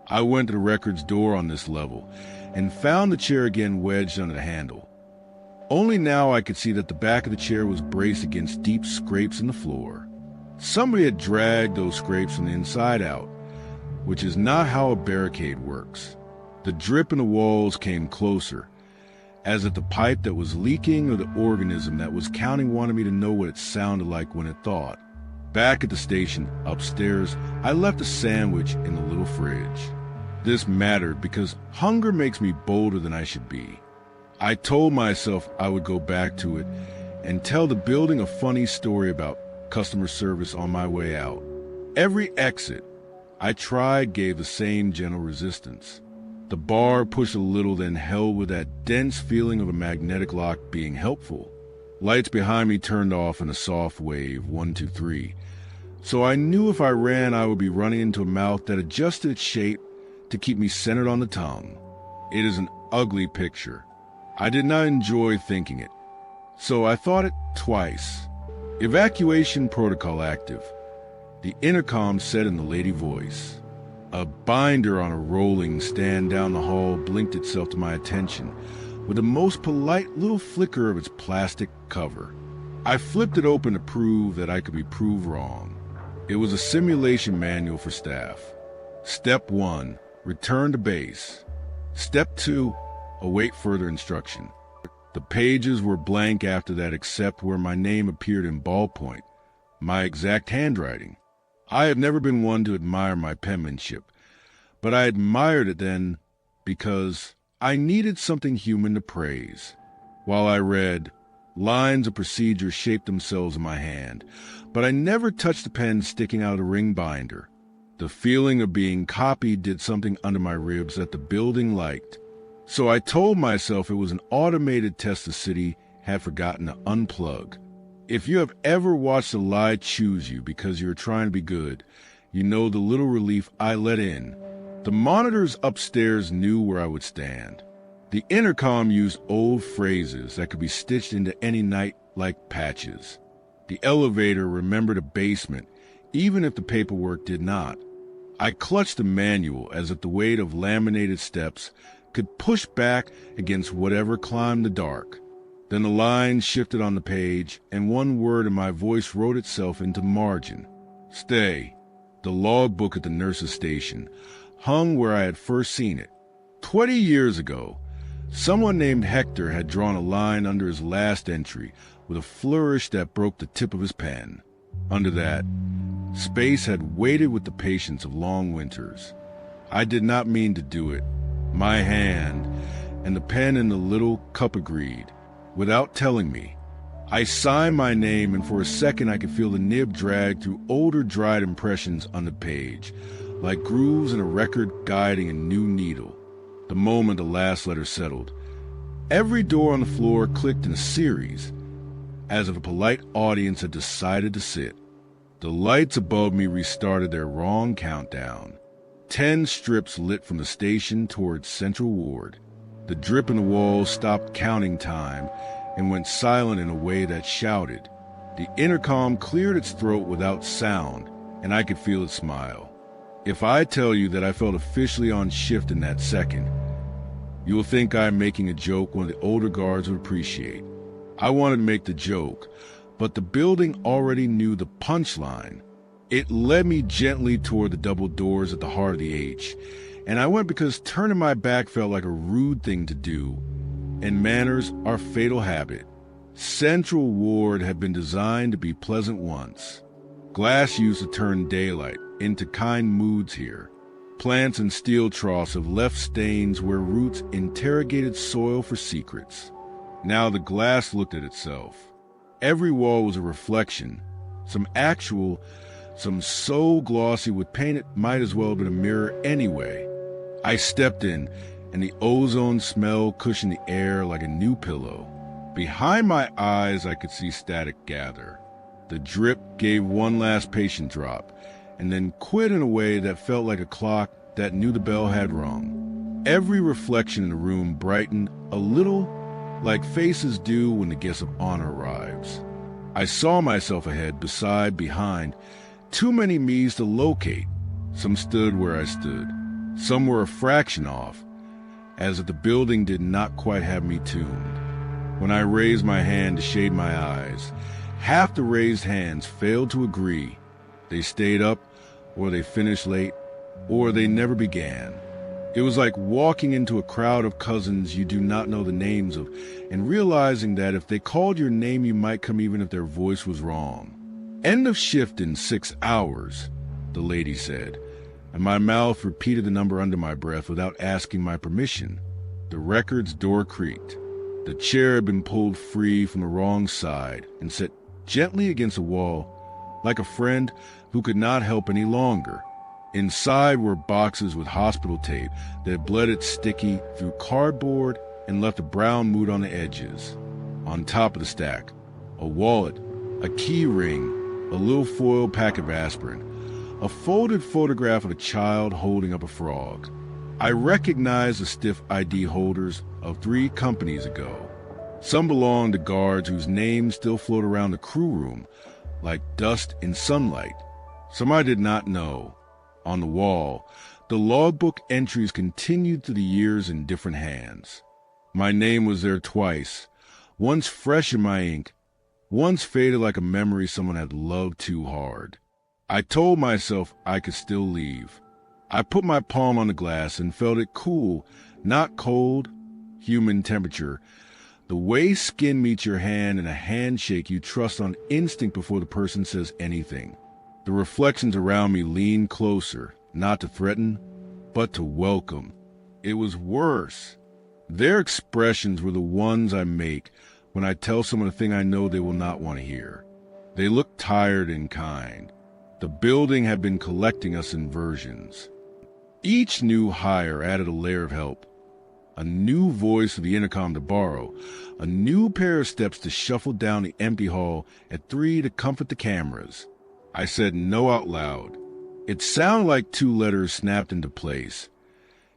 I went to the record's door on this level, and found the chair again wedged under the handle. Only now I could see that the back of the chair was braced against deep scrapes in the floor. Somebody had dragged those scrapes from the inside out, which is not how a barricade works. The drip in the walls came closer, as if the pipe that was leaking or the organism that was counting wanted me to know what it sounded like when it thought. Back at the station, upstairs, I left a sandwich in the little fridge. This mattered because hunger makes me bolder than I should be. I told myself I would go back to it and tell the building a funny story about customer service on my way out. Every exit I tried gave the same gentle resistance. The bar pushed a little, then held with that dense feeling of a magnetic lock being helpful. Lights behind me turned off in a soft wave, 1, 2, 3. So I knew if I ran, I would be running into a mouth that adjusted its shape to keep me centered on the tongue. It is an ugly picture. I did not enjoy thinking it, so I thought it twice. Evacuation protocol active. The intercom said in the lady voice. A binder on a rolling stand down the hall blinked itself to my attention with the most polite little flicker of its plastic cover. I flipped it open to prove that I could be proved wrong. It was a simulation manual for staff. Step 1, return to base. Step 2, await further instruction. The pages were blank after that except where my name appeared in ballpoint, my exact handwriting. I have never been one to admire my penmanship, but I admired it then because I needed something human to praise. While I read, lines of procedure shaped themselves in my hand, but I never touched the pen sticking out of the ring binder. The feeling of being copied did something under my ribs that the building liked. So I told myself it was an automated test the city had forgotten to unplug. If you have ever watched a lie choose you because you're trying to be good, you know the little relief I let in. The monitors upstairs knew where I would stand. The intercom used old phrases that could be stitched into any night like patches. The elevator remembered a basement, even if the paperwork did not. I clutched the manual as if the weight of laminated steps could push back against whatever climbed the dark. Then the lines shifted on the page, and one word in my voice wrote itself into margin. Stay. The logbook at the nurse's station hung where I had first seen it. 20 years ago, someone named Hector had drawn a line under his last entry with a flourish that broke the tip of his pen. Under that, space had waited with the patience of long winters. I did not mean to do it. My hand and the pen in the little cup agreed, without telling me. I signed my name, and for a second I could feel the nib drag through older dried impressions on the page, like grooves in a record guiding a new needle. The moment the last letter settled, every door on the floor clicked in a series, as if a polite audience had decided to sit. The lights above me restarted their wrong countdown. 10 strips lit from the station towards Central Ward. The drip in the walls stopped counting time and went silent in a way that shouted. The intercom cleared its throat without sound, and I could feel it smile. If I tell you that I felt officially on shift in that second, you will think I am making a joke one of the older guards would appreciate. I wanted to make the joke, but the building already knew the punchline. It led me gently toward the double doors at the heart of the H, and I went because turning my back felt like a rude thing to do, and manners are a fatal habit. Central Ward had been designed to be pleasant once. Glass used to turn daylight into kind moods here. Plants and steel troughs have left stains where roots interrogated soil for secrets. Now the glass looked at itself. Every wall was a reflection, some actual, some so glossy with paint it might as well have been a mirror anyway. I stepped in, and the ozone smell cushioned the air like a new pillow. Behind my eyes, I could see static gather. The drip gave one last patient drop, and then quit in a way that felt like a clock that knew the bell had rung. Every reflection in the room brightened a little, like faces do when the guest of honor arrives. I saw myself ahead, beside, behind, too many me's to locate. Some stood where I stood. Some were a fraction off, as if the building did not quite have me tuned. When I raised my hand to shade my eyes, half the raised hands failed to agree. They stayed up, or they finished late, or they never began. It was like walking into a crowd of cousins you do not know the names of, and realizing that if they called your name you might come even if their voice was wrong. "End of shift in 6 hours," the lady said, and my mouth repeated the number under my breath without asking my permission. The record's door creaked. The chair had been pulled free from the wrong side and set gently against the wall, like a friend who could not help any longer. Inside were boxes with hospital tape that had bled it sticky through cardboard and left a brown mood on the edges. On top of the stack, a wallet, a key ring, a little foil pack of aspirin, a folded photograph of a child holding up a frog. I recognized the stiff ID holders of 3 companies ago. Some belonged to guards whose names still float around the crew room like dust in sunlight. Some I did not know. On the wall, the logbook entries continued through the years in different hands. My name was there twice, once fresh in my ink, once faded like a memory someone had loved too hard. I told myself I could still leave. I put my palm on the glass and felt it cool, not cold, human temperature. The way skin meets your hand in a handshake you trust on instinct before the person says anything. The reflections around me leaned closer, not to threaten, but to welcome. It was worse. Their expressions were the ones I make when I tell someone a thing I know they will not want to hear. They looked tired and kind. The building had been collecting us in versions. Each new hire added a layer of help. A new voice of the intercom to borrow, a new pair of steps to shuffle down the empty hall at 3 to comfort the cameras. I said no out loud. It sounded like 2 letters snapped into place.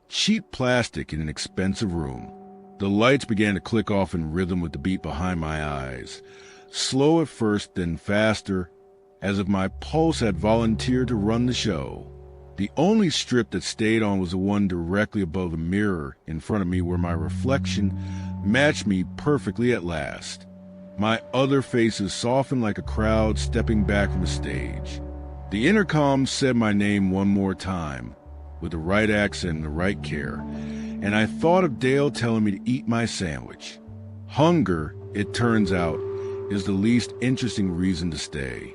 Cheap plastic in an expensive room. The lights began to click off in rhythm with the beat behind my eyes. Slow at first, then faster, as if my pulse had volunteered to run the show. The only strip that stayed on was the one directly above the mirror in front of me where my reflection matched me perfectly at last. My other faces softened like a crowd stepping back from a stage. The intercom said my name one more time, with the right accent and the right care, and I thought of Dale telling me to eat my sandwich. Hunger, it turns out, is the least interesting reason to stay.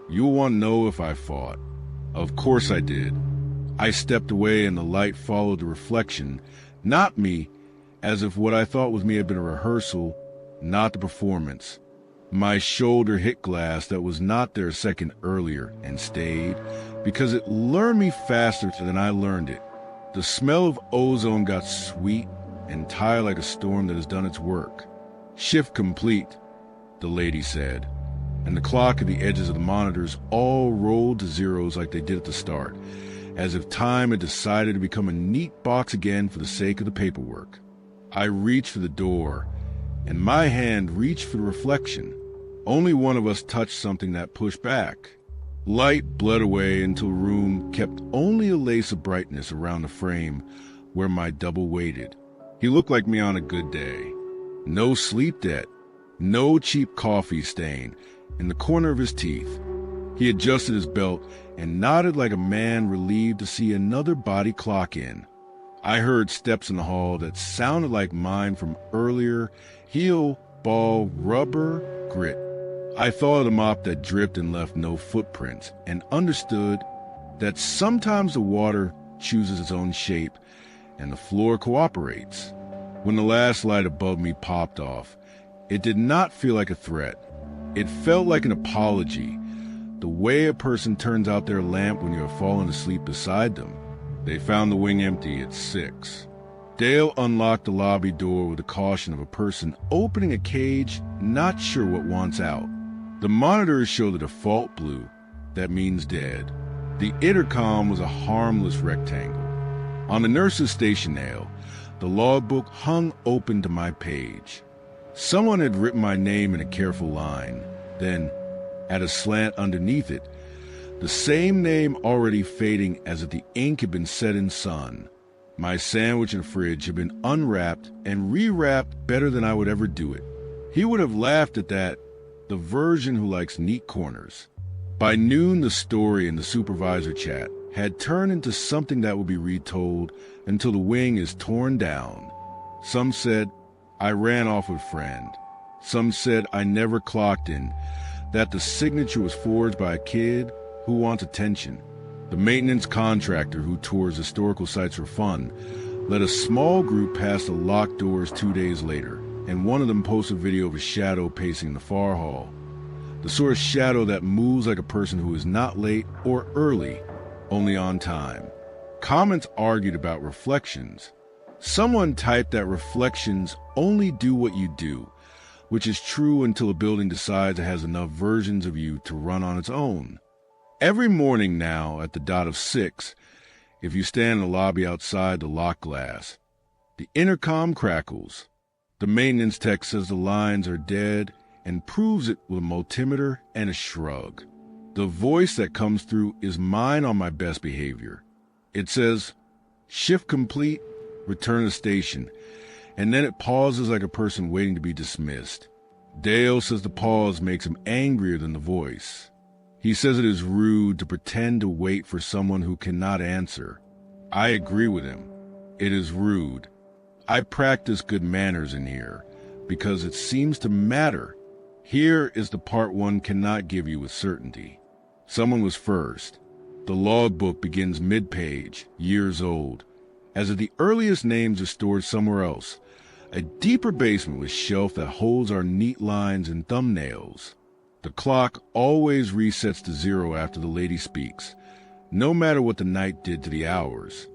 You'll want to know if I fought. Of course I did. I stepped away and the light followed the reflection, not me, as if what I thought was me had been a rehearsal, not the performance. My shoulder hit glass that was not there a second earlier and stayed, because it learned me faster than I learned it. The smell of ozone got sweet and tired like a storm that has done its work. "Shift complete," the lady said, and the clock at the edges of the monitors all rolled to zeros like they did at the start, as if time had decided to become a neat box again for the sake of the paperwork. I reached for the door, and my hand reached for the reflection. Only one of us touched something that pushed back. Light bled away until the room kept only a lace of brightness around the frame where my double waited. He looked like me on a good day. No sleep debt, no cheap coffee stain in the corner of his teeth. He adjusted his belt and nodded like a man relieved to see another body clock in. I heard steps in the hall that sounded like mine from earlier, heel, ball, rubber, grit. I thought of the mop that dripped and left no footprints, and understood that sometimes the water chooses its own shape, and the floor cooperates. When the last light above me popped off, it did not feel like a threat. It felt like an apology, the way a person turns out their lamp when you have fallen asleep beside them. They found the wing empty at 6. Dale unlocked the lobby door with the caution of a person opening a cage, not sure what wants out. The monitors show the default blue. That means dead. The intercom was a harmless rectangle. On the nurse's station nail, the logbook hung open to my page. Someone had written my name in a careful line. Then, at a slant underneath it, the same name already fading as if the ink had been set in sun. My sandwich in the fridge had been unwrapped and rewrapped better than I would ever do it. He would have laughed at that, the version who likes neat corners. By noon, the story in the supervisor chat had turned into something that would be retold until the wing is torn down. Some said, I ran off with a friend. Some said I never clocked in, that the signature was forged by a kid who wants attention. The maintenance contractor who tours historical sites for fun led a small group past the locked doors 2 days later, and one of them posted a video of a shadow pacing the far hall. The sort of shadow that moves like a person who is not late or early, only on time. Comments argued about reflections. Someone typed that reflections only do what you do, which is true until a building decides it has enough versions of you to run on its own. Every morning now, at the dot of 6, if you stand in the lobby outside the locked glass, the intercom crackles. The maintenance tech says the lines are dead and proves it with a multimeter and a shrug. The voice that comes through is mine on my best behavior. It says, shift complete, return to station, and then it pauses like a person waiting to be dismissed. Dale says the pause makes him angrier than the voice. He says it is rude to pretend to wait for someone who cannot answer. I agree with him. It is rude. I practice good manners in here because it seems to matter. Here is the part one cannot give you with certainty. Someone was first. The logbook begins mid-page, years old. As if the earliest names are stored somewhere else, a deeper basement with shelf that holds our neat lines and thumbnails. The clock always resets to 0 after the lady speaks, no matter what the night did to the hours.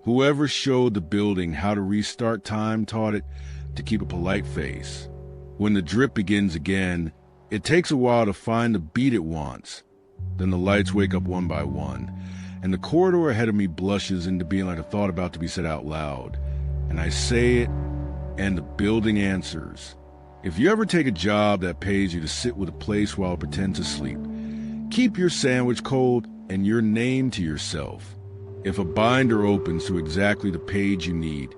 Whoever showed the building how to restart time taught it to keep a polite face. When the drip begins again, it takes a while to find the beat it wants. Then the lights wake up one by one, and the corridor ahead of me blushes into being like a thought about to be said out loud. And I say it, and the building answers. If you ever take a job that pays you to sit with a place while it pretends to sleep, keep your sandwich cold and your name to yourself. If a binder opens to exactly the page you need,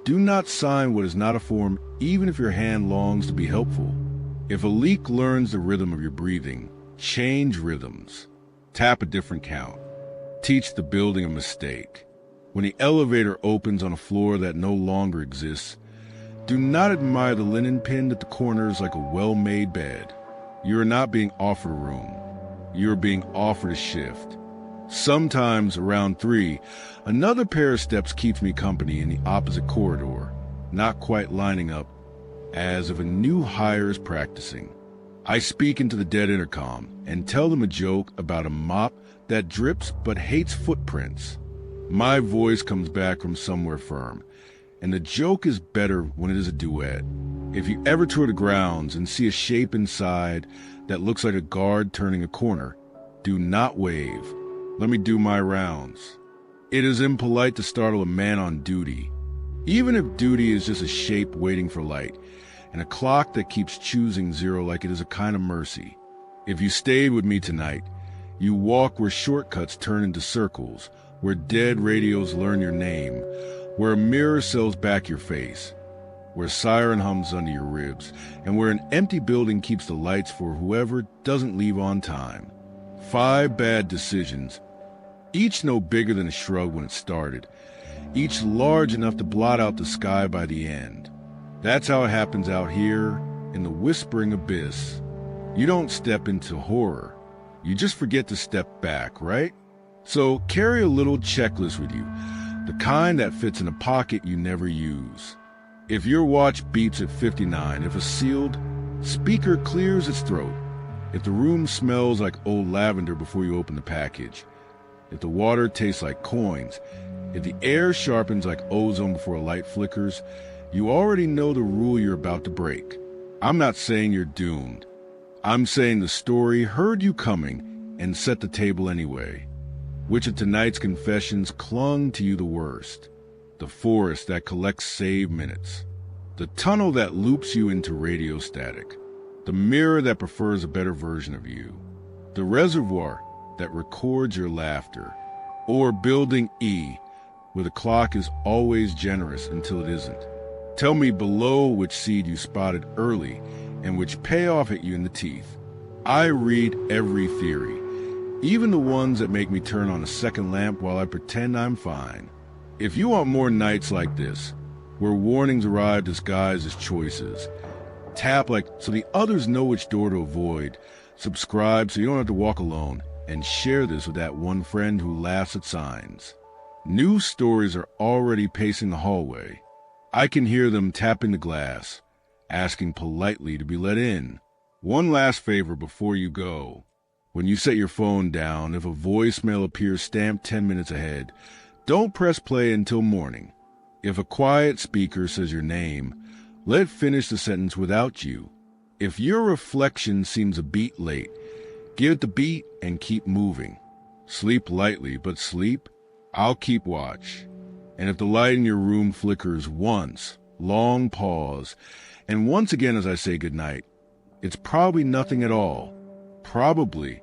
do not sign what is not a form, even if your hand longs to be helpful. If a leak learns the rhythm of your breathing, change rhythms. Tap a different count. Teach the building a mistake. When the elevator opens on a floor that no longer exists, do not admire the linen pinned at the corners like a well-made bed. You are not being offered a room. You are being offered a shift. Sometimes around 3, another pair of steps keeps me company in the opposite corridor, not quite lining up, as if a new hire is practicing. I speak into the dead intercom and tell them a joke about a mop that drips but hates footprints. My voice comes back from somewhere firm, and the joke is better when it is a duet. If you ever tour the grounds and see a shape inside that looks like a guard turning a corner, do not wave. Let me do my rounds. It is impolite to startle a man on duty, even if duty is just a shape waiting for light, and a clock that keeps choosing 0 like it is a kind of mercy. If you stayed with me tonight, you walk where shortcuts turn into circles, where dead radios learn your name, where a mirror sells back your face, where Siren hums under your ribs, and where an empty building keeps the lights for whoever doesn't leave on time. 5 bad decisions, each no bigger than a shrug when it started, each large enough to blot out the sky by the end. That's how it happens out here in the whispering abyss. You don't step into horror. You just forget to step back, right? So carry a little checklist with you, the kind that fits in a pocket you never use. If your watch beeps at 59, if a sealed speaker clears its throat, if the room smells like old lavender before you open the package, if the water tastes like coins, if the air sharpens like ozone before a light flickers, you already know the rule you're about to break. I'm not saying you're doomed. I'm saying the story heard you coming and set the table anyway. Which of tonight's confessions clung to you the worst? The forest that collects save minutes, the tunnel that loops you into radio static, the mirror that prefers a better version of you, the reservoir that records your laughter, or building E, where the clock is always generous until it isn't. Tell me below which seed you spotted early and which payoff hit you in the teeth. I read every theory, even the ones that make me turn on a second lamp while I pretend I'm fine. If you want more nights like this, where warnings arrive disguised as choices, tap like so the others know which door to avoid, subscribe so you don't have to walk alone, and share this with that one friend who laughs at signs. New stories are already pacing the hallway. I can hear them tapping the glass, asking politely to be let in. One last favor before you go. When you set your phone down, if a voicemail appears stamped 10 minutes ahead, don't press play until morning. If a quiet speaker says your name, let it finish the sentence without you. If your reflection seems a beat late, give it the beat and keep moving. Sleep lightly, but sleep, I'll keep watch. And if the light in your room flickers once, long pause, and once again as I say goodnight, it's probably nothing at all. Probably